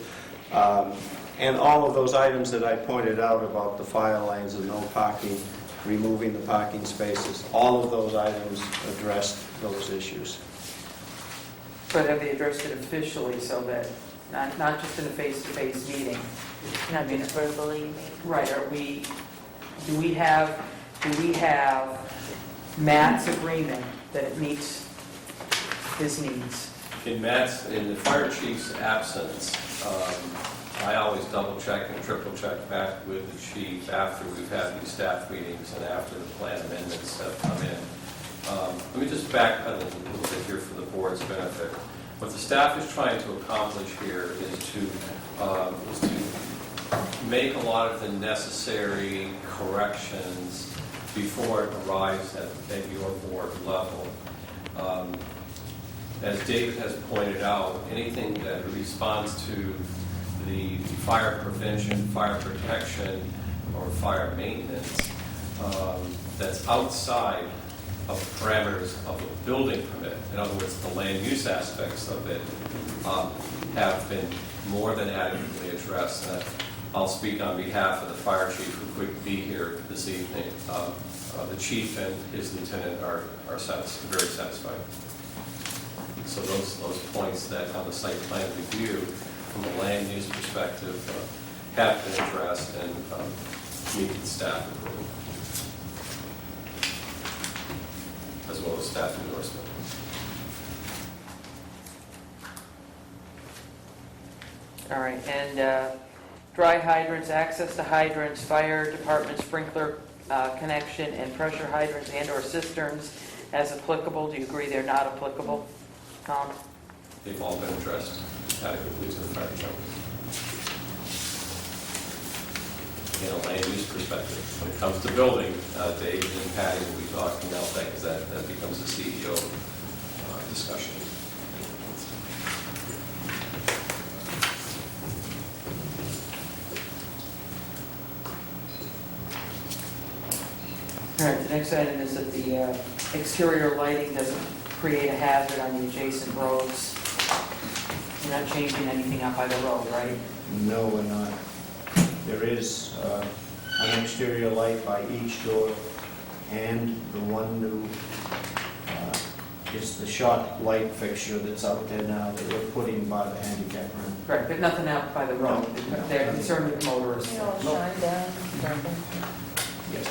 and all of those items that I pointed out about the fire lanes and no parking, removing the parking spaces, all of those items addressed those issues. but have they addressed it officially so that, not just in a face-to-face meeting? Not just verbally. Right, do we have Matt's agreement that it meets his needs? In the fire chief's absence, I always double check and triple check back with the chief after we've had these staff meetings and after the plan amendments have come in. Let me just back a little bit here for the board's benefit. What the staff is trying to accomplish here is to make a lot of the necessary corrections before it arrives at your board level. As David has pointed out, anything that responds to the fire prevention, fire protection, or fire maintenance that's outside of the parameters of a building permit, in other words, the land use aspects of it, have been more than adequately addressed. And I'll speak on behalf of the fire chief who couldn't be here this evening. The chief and his lieutenant are very satisfied. So those points that on the site plan review, from a land use perspective, have been addressed and meet the staff approval, as well as staff endorsement. All right, and dry hydrants, access to hydrants, fire department sprinkler connection, and pressure hydrants and/or cisterns as applicable. Do you agree they're not applicable, Tom? They've all been addressed adequately to the fire department. In a land use perspective, when it comes to building, Dave and Patty will be talking about that because that becomes a CEO discussion. All right, the next item is that the exterior lighting doesn't create a hazard on the adjacent roads. You're not changing anything out by the road, right? No, we're not. There is an exterior light by each door, and the one new, is the shot light fixture that's out there now that we're putting by the handicap ramp. Right, but nothing out by the road. No. They're concerned with motorists. You know, shine down, something. Yes.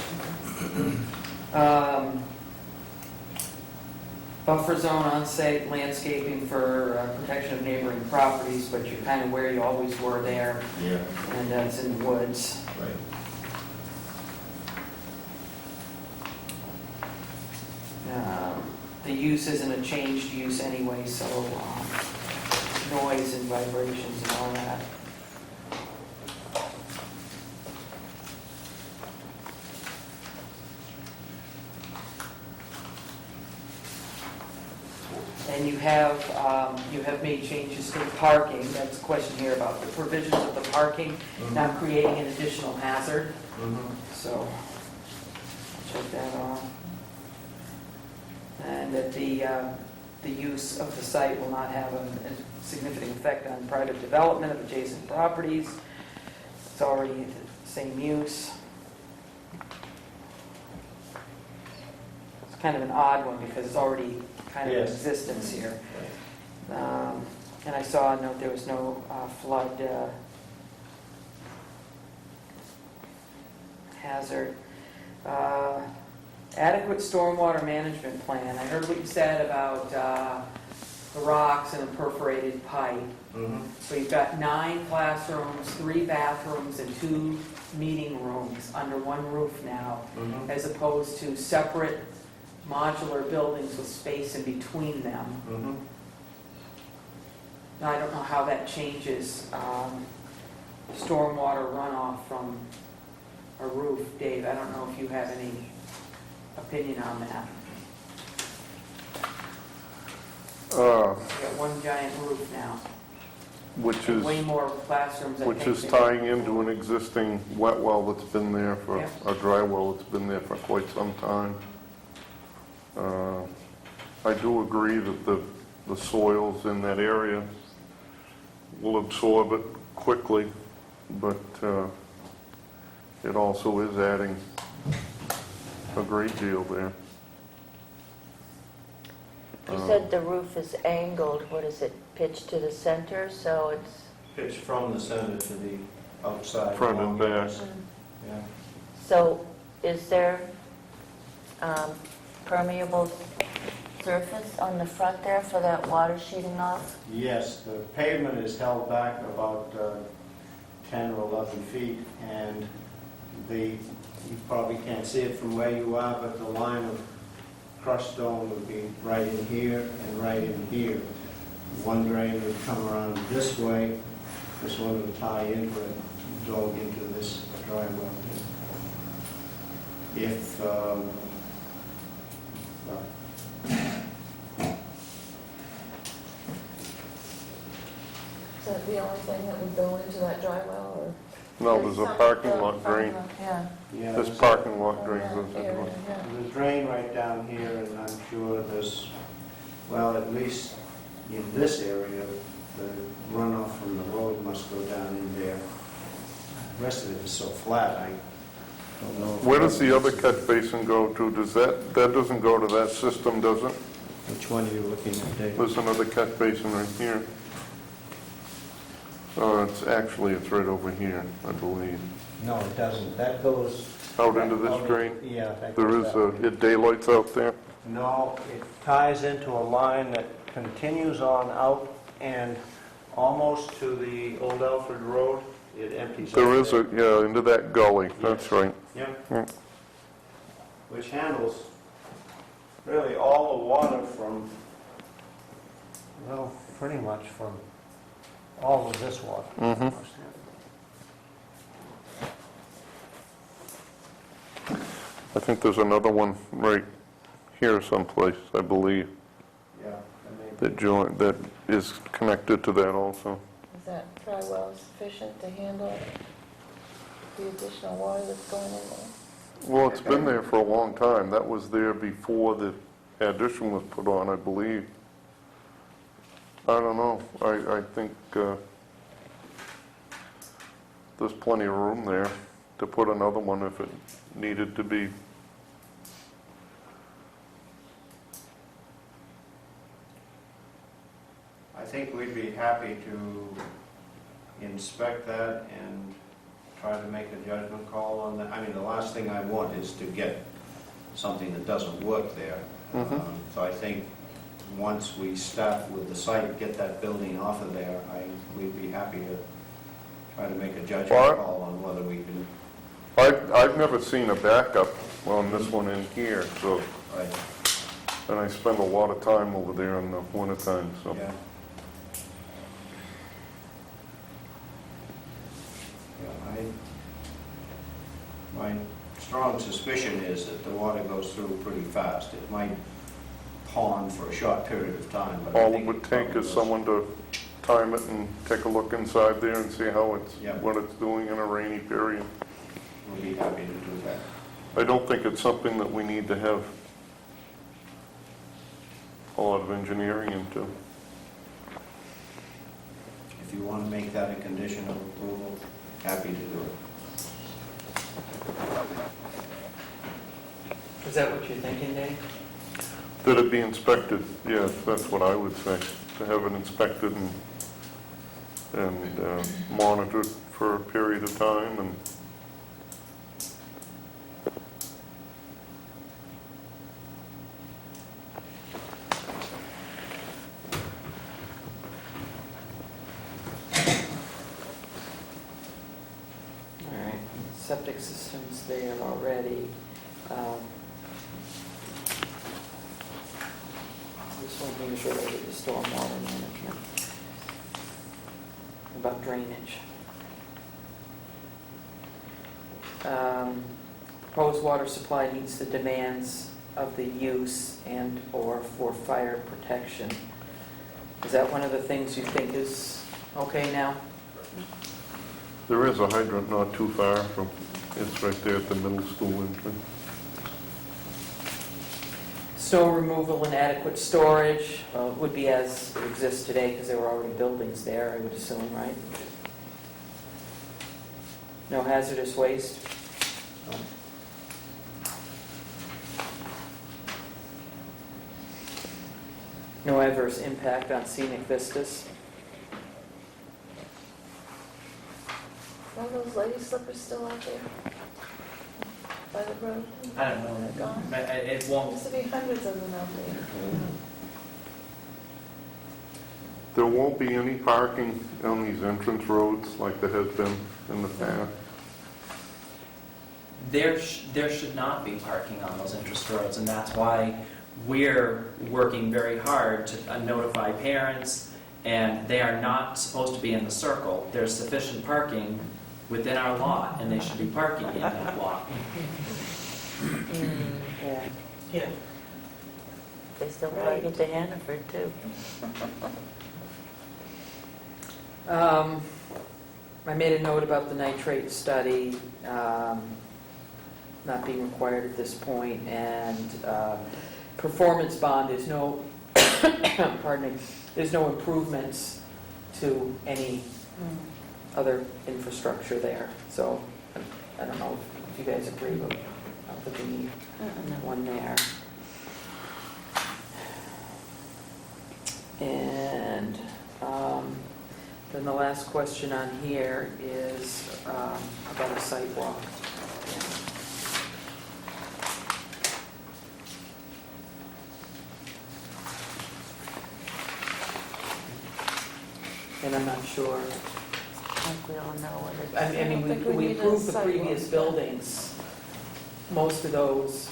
Buffer zone on-site landscaping for protection of neighboring properties, but you're kind of where you always were there, Yeah. and that's in the woods. Right. The use isn't a changed use anyway, so noise and vibrations and all that. And you have made changes to the parking. That's a question here about the provisions of the parking, not creating an additional hazard. So, I'll check that off. And that the use of the site will not have a significant effect on private development of adjacent properties. It's already the same use. It's kind of an odd one because it's already kind of in Yes. existence here. And I saw a note, there was no flood hazard. Adequate stormwater management plan. I heard what you said about the rocks and the perforated pipe. So you've got 9 classrooms, 3 bathrooms, and 2 meeting rooms under one roof now, as opposed to separate modular buildings with space in between them. Now, I don't know how that changes stormwater runoff from a roof. Dave, I don't know if you have any opinion on that. You've got one giant roof now, Which and is, way more classrooms, I think. which is than- tying into an existing wet well that's been there for, Yeah. a dry well that's been there for quite some time. I do agree that the soils in that area will absorb it quickly, but it also is adding a great deal there. You said the roof is angled, what is it, pitched to the center, so it's, Pitch from the center to the outside. Front and back. Yeah. so is there permeable surface on the front there for that water sheeting off? Yes, the pavement is held back about 10 or 11 feet, and you probably can't see it from where you are, but the line of crushed stone would be right in here and right in here. One drain would come around this way, this one would tie into it, go into this dry well. If, Is that the only thing that would go into that dry well, or? No, there's a parking lot drain. Yeah. yeah, This there's a- parking lot drain Around goes into area, it. yeah. There's a drain right down here, and I'm sure there's, well, at least in this area, the runoff from the road must go down in there. The rest of it is so flat, I don't know. if- Where does the other catch basin go to? Does that doesn't go to that system, does it? Which one are you looking at, Dave? There's another catch basin right here. It's right over here, I believe. No, it doesn't. That goes... Out into out this in- drain? Yeah. that There goes is out. daylights out there? No, it ties into a line that continues on out and almost to the Old Alfred Road. It empties out There is there. into that gully, that's right. Yep. Yeah. Which handles really all the water from, well, pretty much from all of this water. Mhm. I think there's another one right here someplace, I believe, Yeah. and that is connected to that also. Is that dry well sufficient to handle the additional water that's going in there? Well, it's been there for a long time. That was there before the addition was put on, I believe. I don't know. I think there's plenty of room there to put another one if it needed to be. I think we'd be happy to inspect that and try to make a judgment call on that. I mean, the last thing I want is to get something that doesn't work there. Mhm. So I think once we start with the site, get that building off of there, we'd be happy to try to make a judgment Well, call on whether we can, I've never seen a backup on this one in here, so, right, and I spend a lot of time over there in the wintertime, so. yeah. Yeah, my strong suspicion is that the water goes through pretty fast. It might pond for a short period of time, but I All it think would take probably is goes- someone to time it and take a look inside there and see how Yeah. what it's doing in a rainy period. We'll be happy to do that. I don't think it's something that we need to have a lot of engineering into. If you want to make that a condition of approval, happy to do it. Is that what you're thinking, Dave? That it be inspected, yes, that's what I would say, to have it inspected and and monitored for a period of time, and All right, septic system's there already. This one here is related to stormwater management. About drainage. Proposed water supply meets the demands of the use and/or for fire protection. Is that one of the things you think is okay now? there is a hydrant not too far from, it's right there at the middle school entrance. Snow removal and adequate storage would be as it exists today, because there were already buildings there, I would assume, right? No hazardous waste? No adverse impact on scenic vistas? Are those lady slippers still out there? By the road? I don't know. They're gone? It There won't, used to be hundreds of them out there. There won't be any parking on these entrance roads like there has been in the past. There should not be parking on those interest roads, and that's why we're working very hard to notify parents, and they are not supposed to be in the circle. There's sufficient parking within our lot, and they should be parking in that lot. Yeah, Yeah. they still plug into Hannaford too. I made a note about the nitrate study not being required at this point, and performance bond, there's no, pardon me, there's no improvements to any other infrastructure there. So I don't know if you guys agree, but I don't think we need one there. And then the last question on here is about a sidewalk. And I'm not sure, I think we all know what it is. I mean, I don't think we we need a approved the sidewalk. previous buildings. Most of those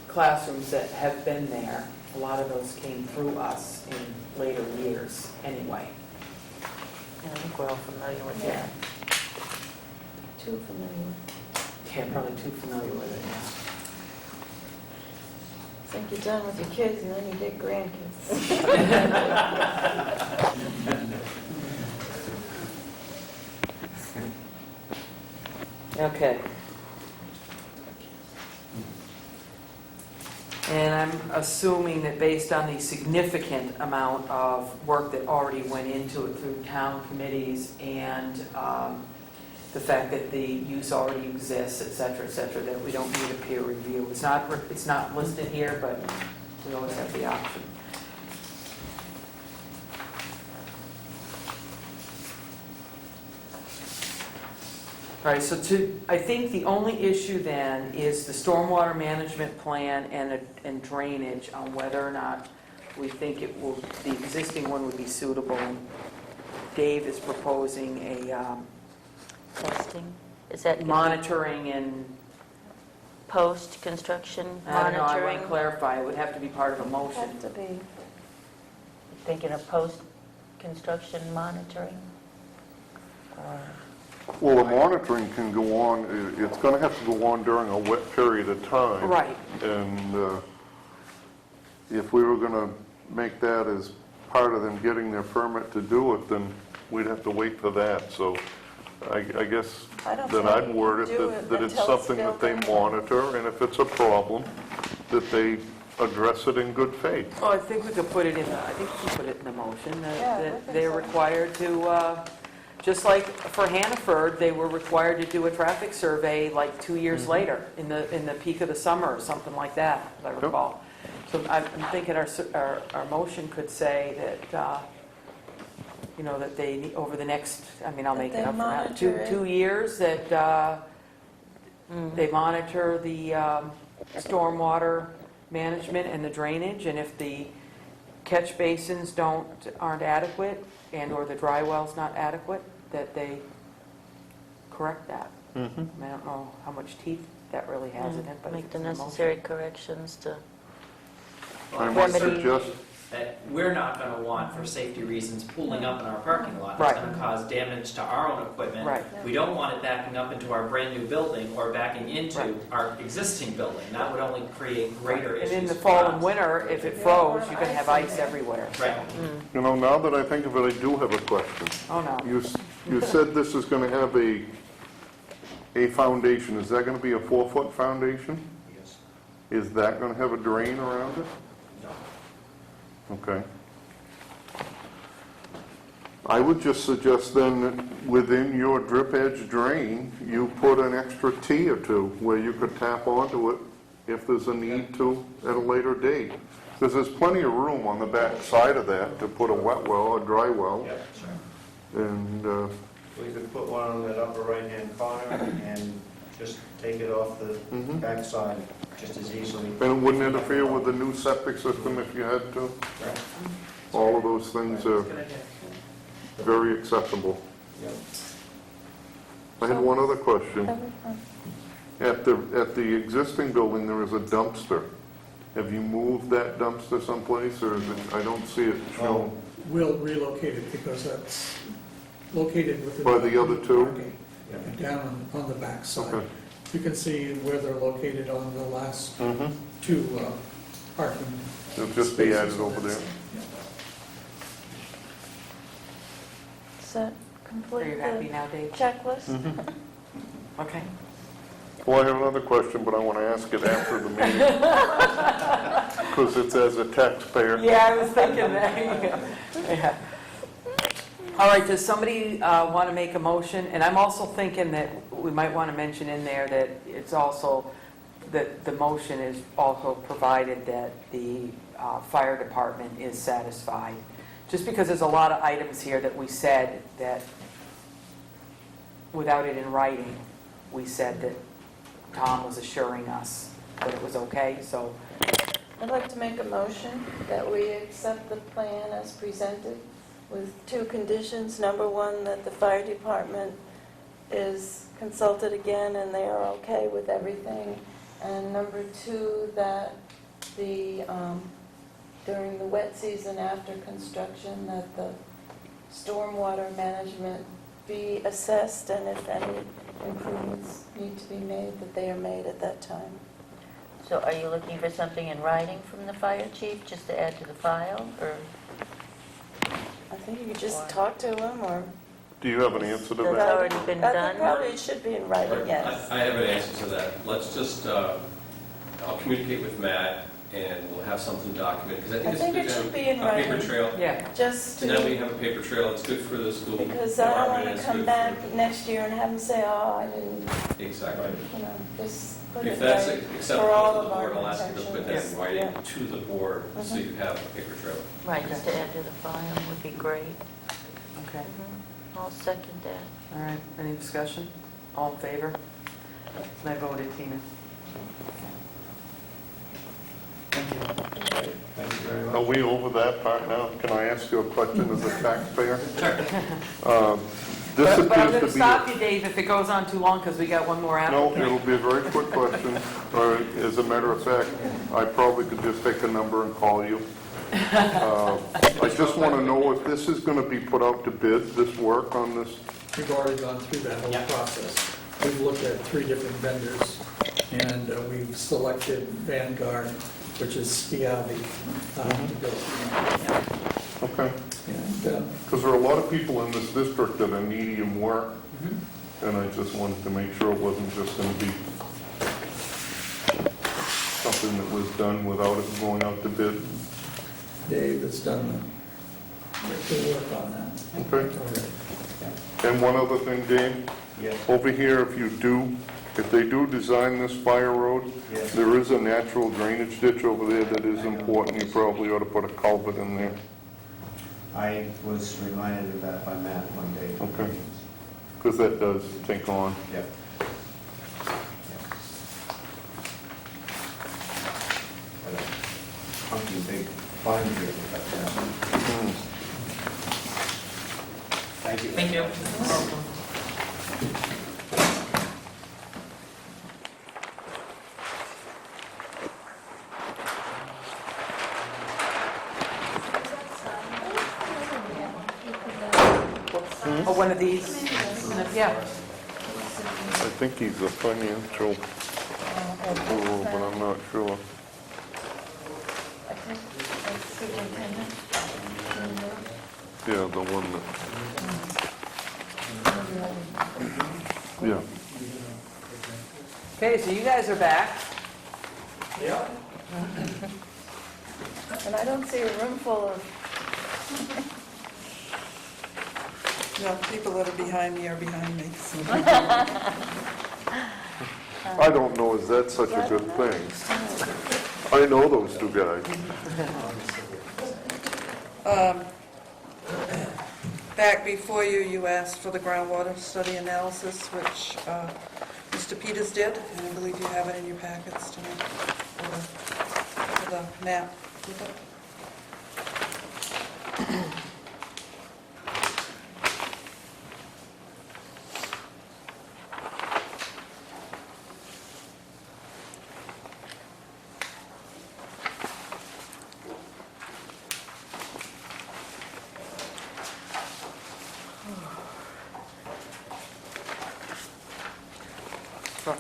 classrooms that have been there, a lot of those came through us in later years anyway. Yeah, I think we're all familiar with Yeah. that. Too familiar. Yeah, probably too familiar with it, yeah. Think you're done with your kids and then you get grandkids. Okay. And I'm assuming that based on the significant amount of work that already went into it through town committees and the fact that the use already exists, et cetera, that we don't need a peer review. It's not listed here, but we always have the option. All right, so I think the only issue then is the stormwater management plan and drainage on whether or not we think the existing one would be suitable. Dave is proposing a Testing, is that gonna be monitoring and, post-construction I don't know, I want monitoring? to clarify, it would have to be part of a motion. Have to be. Thinking of post-construction monitoring? Or Well, the monitoring can go on, it's going to have to go on during a wet period of time. Right. And if we were going to make that as part of them getting their permit to do it, then we'd have to wait for that. So I guess I don't that think I'd you word can it do that it that it's until it's something that they built anyway. monitor, and if it's a problem, that they address it in good faith. Well, I think we could put it in, I think we could put it in the motion, Yeah, I that think they're so. required to, just like for Hannaford, they were required to do a traffic survey like 2 years later, in the peak of the summer, or something like that, as I recall. So I'm thinking our motion could say that that they, over the next, I'll That make they it up for now, monitor it. 2 years, that they monitor the stormwater management and the drainage, and if the catch basins aren't adequate, and/or the dry well's not adequate, that they correct that. I don't know how much teeth that really has in it, but Make if the it's an necessary emotion- corrections to I might remedy. suggest, That we're not going to want, for safety reasons, pooling up in our parking lot. It's Right. going to cause damage to our own equipment. Right. We don't want it backing up into our brand-new building or backing into Right. our existing building. That would only create greater And issues in the for fall and us. winter, if it froze, you're going to have ice everywhere. Right. now that I think of it, I do have a question. Oh, no. You said this is going to have a foundation. Is that going to be a 4-foot foundation? Yes. Is that going to have a drain around it? No. Okay. I would just suggest then that within your drip edge drain, you put an extra T or two where you could tap onto it if there's a need to at a later date. Because there's plenty of room on the back side of that to put a wet well, a dry well, Yeah, sure. and, We could put one on that upper right-hand corner and just take it off the Mhm. backside just as easily. and it wouldn't interfere with the new septic system if you had to. Right? All of those things are Good idea. very acceptable. Yep. I had one other question. Everything. At the existing building, there is a dumpster. Have you moved that dumpster someplace, or is it, I don't see it shown? We'll relocate it because that's located within. By the other two? parking, down on the back side. Okay. You can see where they're located on the last Mm-hmm. two parking. It'll just be spaces added on over that there. side. Does that Are complete you happy the now, Dave? checklist? Okay. Well, I have another question, but I want to ask it after the meeting. Because it's as a taxpayer. Yeah, I was thinking that. Yeah. All right, does somebody want to make a motion? And I'm also thinking that we might want to mention in there that it's also, that the motion is also provided that the fire department is satisfied. Just because there's a lot of items here that we said that, without it in writing, we said that Tom was assuring us that it was okay, so I'd like to make a motion that we accept the plan as presented with two conditions. Number one, that the fire department is consulted again and they are okay with everything. And number two, that during the wet season after construction, that the stormwater management be assessed, and if any improvements need to be made, that they are made at that time. So are you looking for something in writing from the fire chief, just to add to the file, or? I think you could just talk to them, or... Do you have an answer to That's that? already been I done? think probably it should be in writing, yes. I have an answer to that. Let's just, I'll communicate with Matt, and we'll have something documented, because I think I it's think good it to should have be in a paper writing. trail. yeah. Just And then we to, have a paper trail, it's good for the school because I don't want department, to it's come good back for... next year and have them say, oh, I didn't, Exactly. just put If it that's right acceptable for all to the of our board, I'll ask you to put that in intentions. writing Yeah. to the board, so you have a paper trail. Right, just to add to the file would be great. Okay, I'll second that. all right, any discussion? All in favor? And I voted, Tina. Thank you. Thank you very much. Are we over that part now? Can I ask you a question as a taxpayer? This But I'm appears going to to be... stop you, Dave, if it goes on too long, because we got one more No, applicant. it'll be a very quick question. Or, as a matter of fact, I probably could just take a number and call you. I just want to know if this is going to be put out to bid, this work on this? We've already gone through that whole process. We've looked at 3 different vendors, and we've selected Vanguard, which is Spiavi, to build. Okay. And Because there are a lot of people in this district that are needy of work, and I just wanted to make sure it wasn't just going to be something that was done without it going out to bid. Dave has done the work on that. Okay. already. And one other thing, Dave, Yes, over here, if they do design this fire road, yes. there is a natural drainage ditch over there that is important. You probably ought to put a culvert in there. I was reminded of that by Matt one day. Okay. Because that does take on. Yeah. But a hunky big fine here, but, thank you. Thank you. Oh, one of these? Yeah. I think he's a financial guru, but I'm not sure. Yeah, the one that. Yeah. Okay, so you guys are back. And I don't see a room full of, No, people that are behind me are behind me. I don't know, is that such a good thing? I know those two guys. Back before you, you asked for the groundwater study analysis, which Mr. Peters did, and I believe you have it in your packets tonight, for the map with it.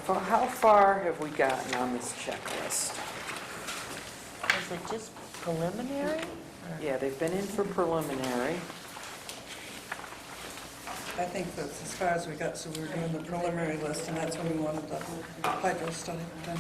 How far have we gotten on this checklist? Is it just preliminary? Yeah, they've been in for preliminary. I think that's as far as we got, so we were doing the preliminary list, and that's when we wanted the hydro study done.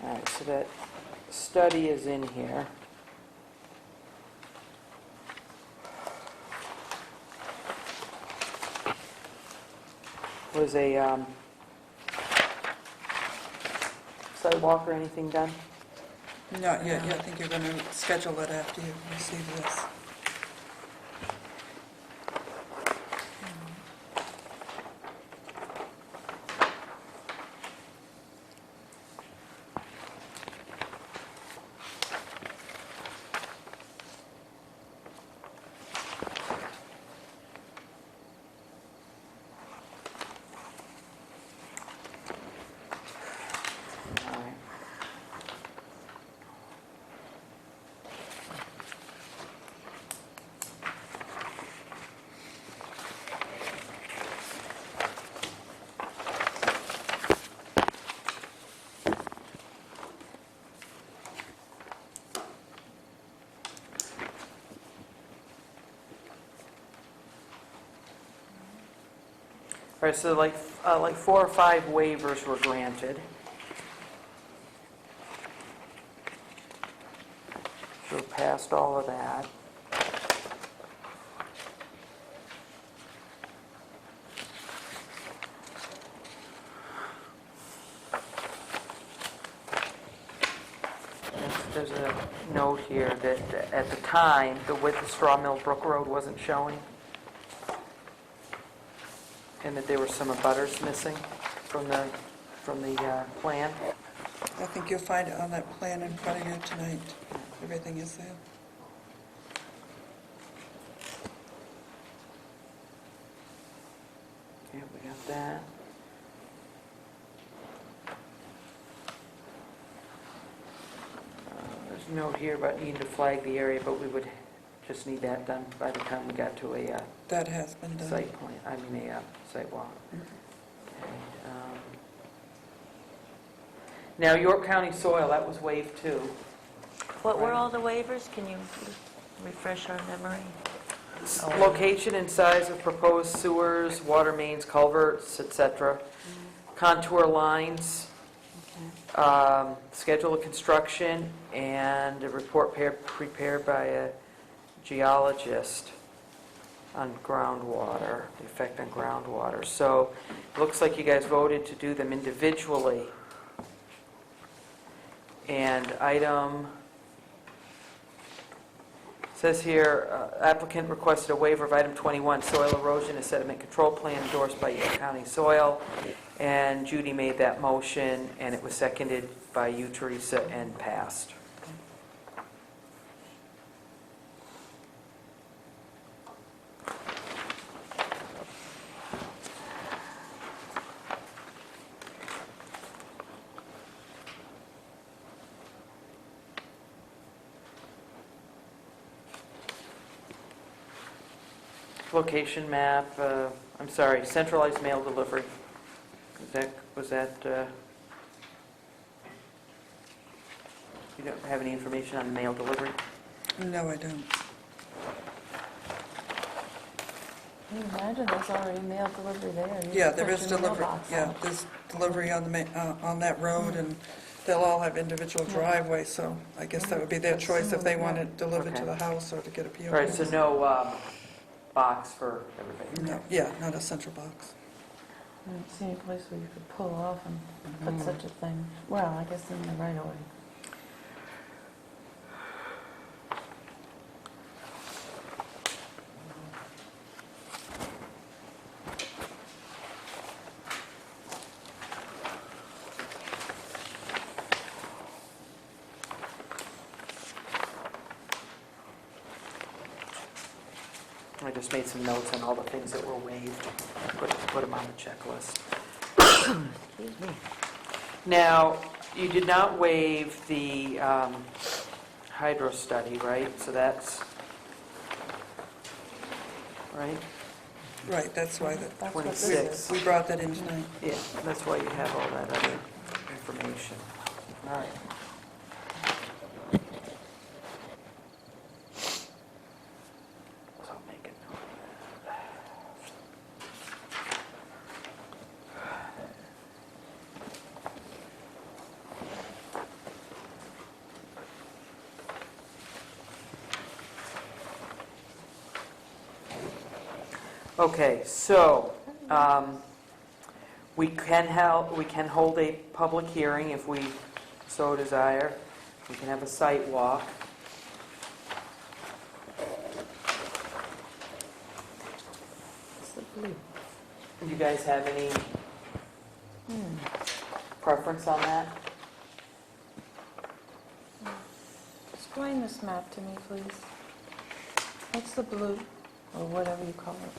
All right, so that study is in here. Was a sidewalk or anything done? Not yet, I think you're going to schedule it after you receive this. All right. All right, so like 4 or 5 waivers were granted. So past all of that. There's a note here that at the time, the width of Straw Mill Brook Road wasn't showing, and that there were some abutters missing from the plan. I think you'll find it on that plan in front of you tonight. Everything is there. Yeah, we got that. There's note here about needing to flag the area, but we would just need that done by the time we got to a That has been done. site plan, site walk. Okay, Now, York County soil, that was waived too. What were all the waivers? Can you refresh our memory? Location and size of proposed sewers, water mains, culverts, etc. Contour lines, schedule of construction, and a report prepared by a geologist on groundwater, the effect on groundwater. So it looks like you guys voted to do them individually. And item, says here, applicant requested a waiver of item 21, soil erosion and sediment control plan endorsed by York County Soil. And Judy made that motion, and it was seconded by you, Teresa, and passed. Location map, I'm sorry, centralized mail delivery. Was that, you don't have any information on mail delivery? No, I don't. Can you imagine there's already mail delivery there? You Yeah, just there put is your delivery, mailbox yeah, on. there's delivery on on that road, and they'll all have individual driveways, so I guess that would be their choice if they want it delivered to Okay. the house or to get a PO. All right, so no box for everybody. No, yeah, not a central box. I don't see any place where you could pull off and put such a thing. Well, I guess in the right of way. I just made some notes on all the things that were waived, put them on the checklist. Excuse me. Now, you did not waive the hydro study, right? So that's, right? Right, that's why That's what this 26. is. we brought that in tonight. Yeah, that's why you have all that other information. All right. So I'll make a note of that. Okay, so we can hold a public hearing if we so desire. We can have a site walk. It's the blue. Do you guys have any preference on that? Explain this map to me, please. What's the blue, or whatever you call it?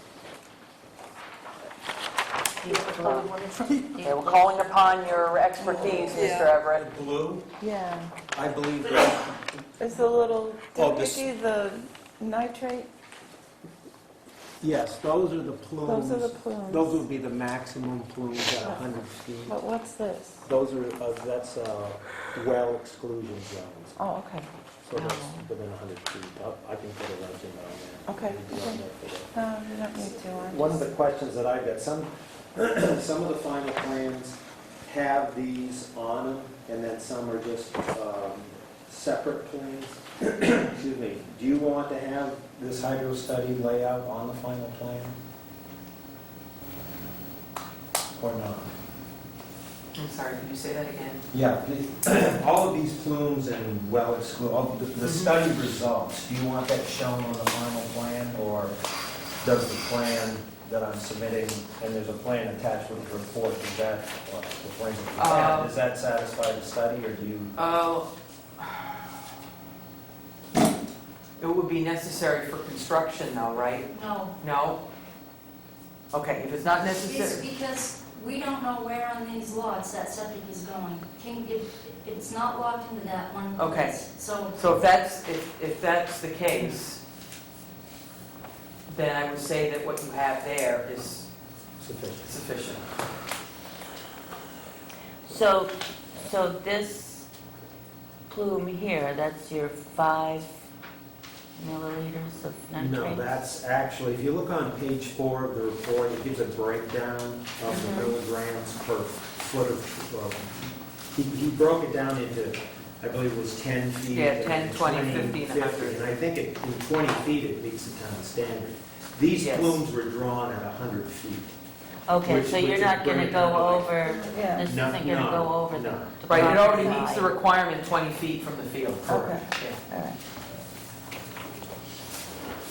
Okay, we're calling upon your expertise, Mr. Yeah. Everett. Blue, Yeah, I believe that, it's the little, Oh, did you this- see the nitrate? Yes, those are the plumes. Those are the plumes. Those would be the maximum plumes at 100 feet. But what's this? Those are, that's well exclusion zones, Oh, okay. so that's within 100 feet. I can put a legend on there. Okay. Maybe on there for that. No, you don't need to. I'm One of just- the questions that I've got, some of the final plans have these on them, and then some are just separate plans. Excuse me. Do you want to have this hydro study layout on the final plan? Or not? I'm sorry, can you say that again? Yeah, all of these plumes and well exclude, the study results, do you want that shown on the final plan, or does the plan that I'm submitting, and there's a plan attached with the report, does that, the plan that you have, does that satisfy the study, or do you? It would be necessary for construction though, right? No, No? Okay, if it's not it's necessary, because We don't know where on these lots that septic is going. It's not locked into that one Okay. place, so. So if that's the case, then I would say that what you have there is sufficient. So this plume here, that's your 5 milliliters of nitrate? No, that's actually, if you look on page 4 of the report, it gives a breakdown of the milligrams per foot of, he broke it down into, I believe it was 10 feet. Yeah, 10, and 20, 50, and 100. And I think in 20 feet, it meets the town standard. These Yes. plumes were drawn at 100 feet. Okay, Which- so which you're is not gonna very go good. over, Yeah. this No, isn't gonna no, go over the. no. the Right, it already property meets the line. requirement 20 feet from the field. Okay. Yeah. All right.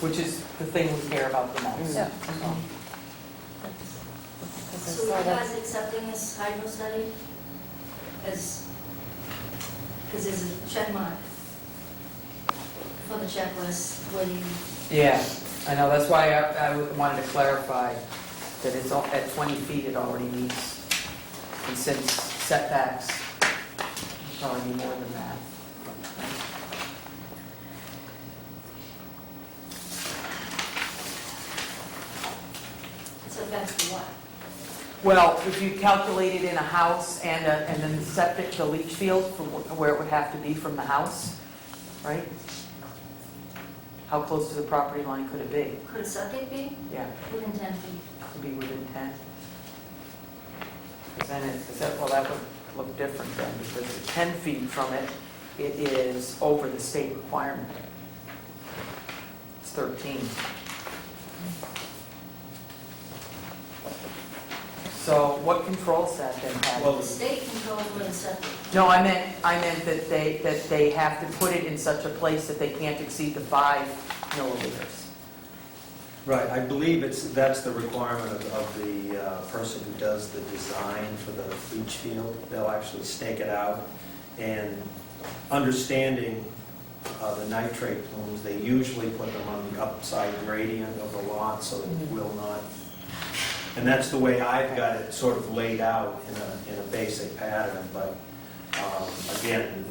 Which is the thing we care about the most. Yeah. So, So you guys accepting this hydro study as, because there's a check mark for the checklist where you, Yeah, I know, that's why I wanted to clarify that it's at 20 feet it already meets. And since setbacks, it's probably more than that. so that's the what? Well, if you calculate it in a house and then the septic, the leach field, from where it would have to be from the house, right? How close to the property line could it be? Could a septic be Yeah, within 10 feet? could be within 10. Because then that would look different then, because at 10 feet from it, it is over the state requirement. It's 13. So what controls that then, Patty? The state controls where the septic. No, I meant that they have to put it in such a place that they can't exceed the 5 milliliters. Right, I believe that's the requirement of the person who does the design for the leach field. They'll actually stake it out, and understanding the nitrate plumes, they usually put them on the upside gradient of the lot so that it will not. And that's the way I've got it sort of laid out in a basic pattern, but again,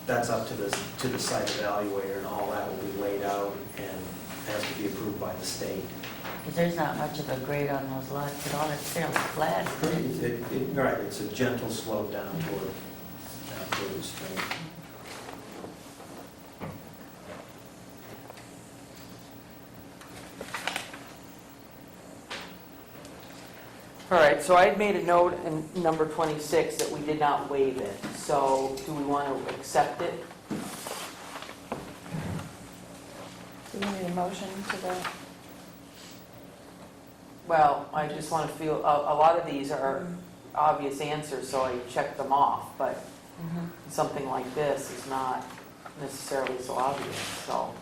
that's up to the site evaluator, and all that will be laid out and has to be approved by the state. Because there's not much of a grade on those lots at all, it's fairly flat, isn't it? Right, it's a gentle slope down toward the stream. All right, so I had made a note in number 26 that we did not waive it. So do we want to accept it? Do we need a motion to that? Well, I just want to feel, a lot of these are obvious answers, so I checked them off. But something like this is not necessarily so obvious, so.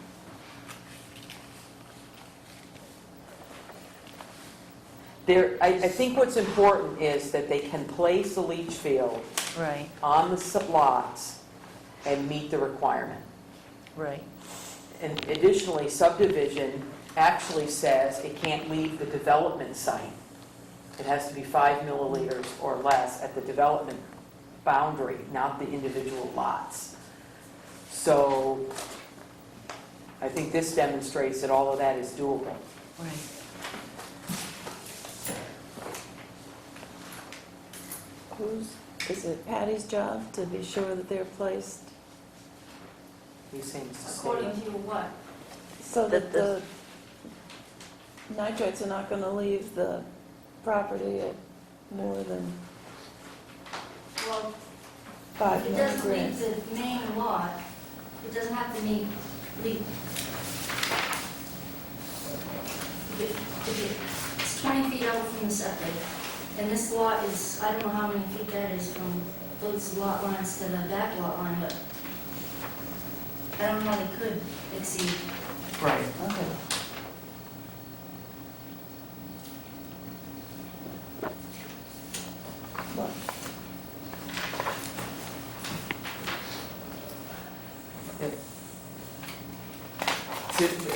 I think what's important is that they can place a leach field Right, on the lots and meet the requirement. right. And additionally, subdivision actually says it can't leave the development site. It has to be 5 milliliters or less at the development boundary, not the individual lots. So I think this demonstrates that all of that is doable. Right. Is it Patty's job to be sure that they're placed These things to According stay. to what? so that the nitrates are not going to leave the property at more than Well, 5 if it doesn't leave milligrams? the main lot, it doesn't have to leave. If it's 20 feet out from the septic, and this lot is, I don't know how many feet that is from those lot lines to the back lot line, but I don't know how they could exceed. Right. Okay. What?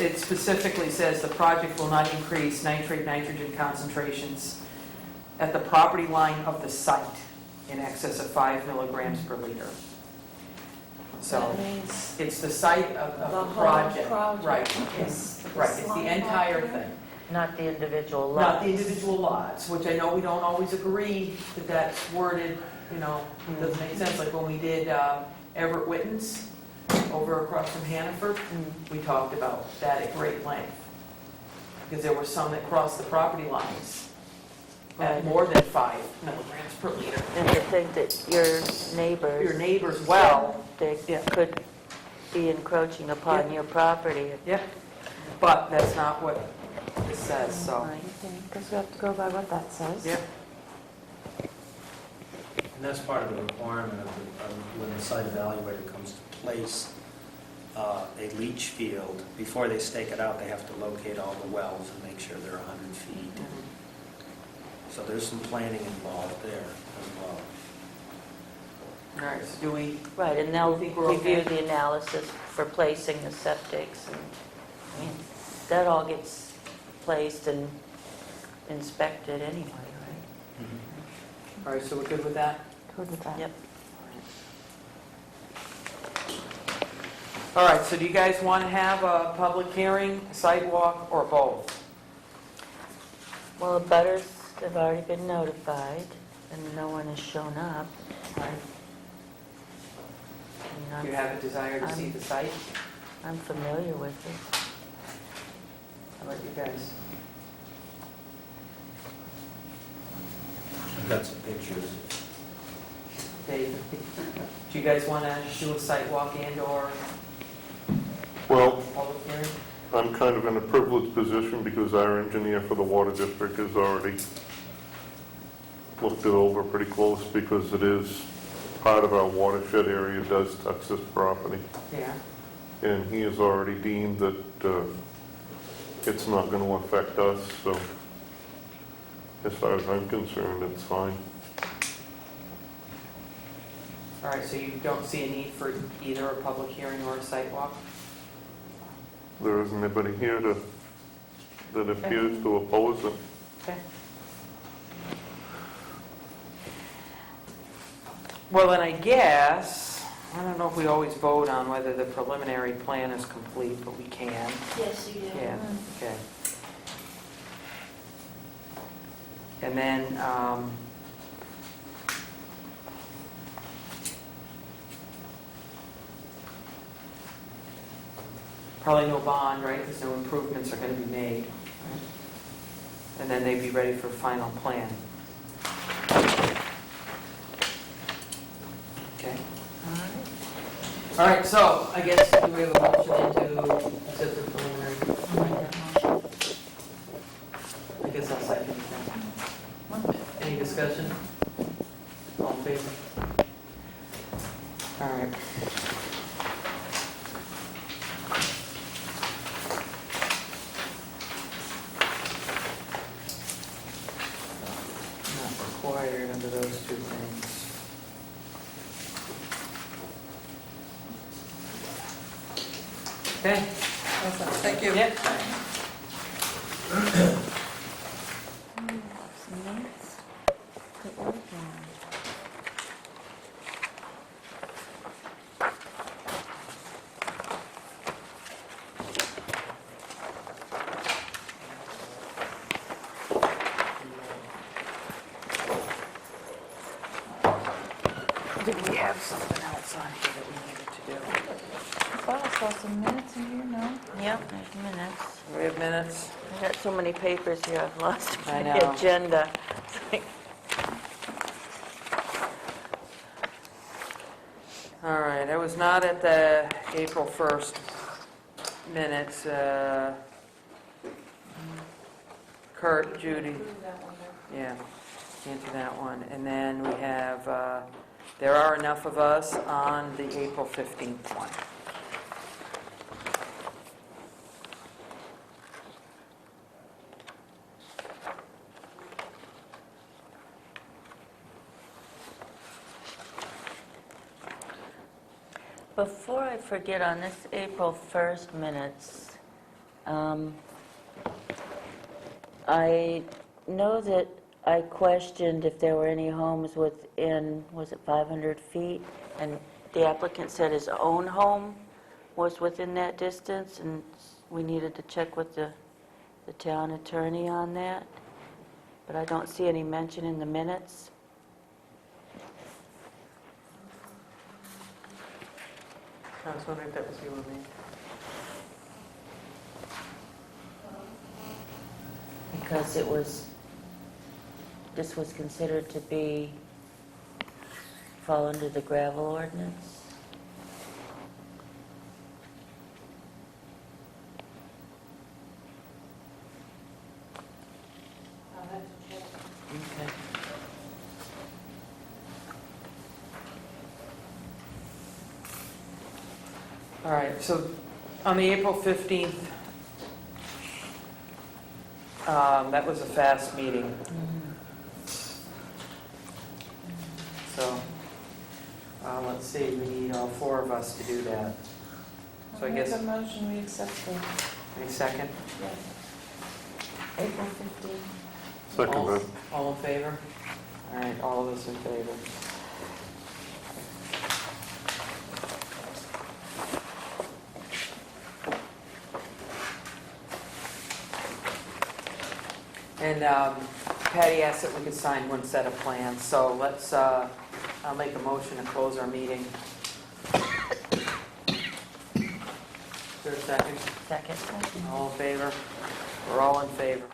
It specifically says the project will not increase nitrate nitrogen concentrations at the property line of the site in excess of 5 milligrams per liter. So That means it's the site of the the whole project. project Right, is right, it's the line entire right there? thing. Not the individual lots. Not the individual lots, which I know we don't always agree that that's worded, doesn't make sense. Like when we did Everett Witten's over across from Hannaford, we talked about that at great length. Because there were some that crossed the property lines at Right. more than 5 milligrams per liter. And to think that your neighbors. Your neighbors well, They Yeah. could be encroaching upon Yeah. your property. yeah, but that's not what this says, so, Right. Because we have to go by what that says. yeah. And that's part of the requirement of when the site evaluator comes to place a leach field. Before they stake it out, they have to locate all the wells and make sure they're 100 feet. So there's some planning involved there as well. All right, so do we, Right, and they'll You think we're review okay? the analysis for placing the septics, and, I mean, that all gets placed and inspected anyway, right? all right, so we're good with that? Good with that. Yep. All right, so do you guys want to have a public hearing, sidewalk, or both? Well, the butters have already been notified, and no one has shown up. All right. I Do you mean, have a desire to see the site? I'm familiar with it. How about you guys? I've got some pictures. Dave, do you guys want to do a site walk and/or Well, public hearing? I'm kind of in a privileged position because our engineer for the water district has already looked it over pretty close because it is part of our watershed area, does touch this property. Yeah. And he has already deemed that it's not going to affect us, so as far as I'm concerned, it's fine. All right, so you don't see a need for either a public hearing or a site walk? There isn't anybody here that appears to oppose it. Okay. Well, then I guess, I don't know if we always vote on whether the preliminary plan is complete, but we can. Yes, you do. Yeah, okay. And then, probably no bond, right, because no improvements are going to be made. And then they'd be ready for final plan. Okay. All right, so I guess do we have a motion to accept the preliminary? I guess I'll second that. Any discussion? All in favor? All right. Not required under those two things. Okay. Thank you. Yep. Some notes to work on. Did we have something else on here that we needed to do? I thought I saw some minutes in here, no? Yep, there's minutes. We have minutes? I got so many papers here, I've lost I my know. agenda. It's like, All right, I was not at the April 1st minutes. Kurt, Judy, yeah, can't do that one. And then we have, there are enough of us on the April 15th one. Before I forget, on this April 1st minutes, I know that I questioned if there were any homes within, was it 500 feet? And the applicant said his own home was within that distance, and we needed to check with the town attorney on that. But I don't see any mention in the minutes. I was wondering if that was you or me. Because this was considered to fall under the gravel ordinance. Okay. All right, so on the April 15th, that was a fast meeting. So, let's see, we need all four of us to do that. So I guess, Make a motion, we accept the, any second? yes, April 15th. Second that. All in favor? All right, all of us in favor. And Patty asked that we could sign one set of plans, so let's, I'll make a motion to close our meeting. Is there a second? Second. All in favor? We're all in favor.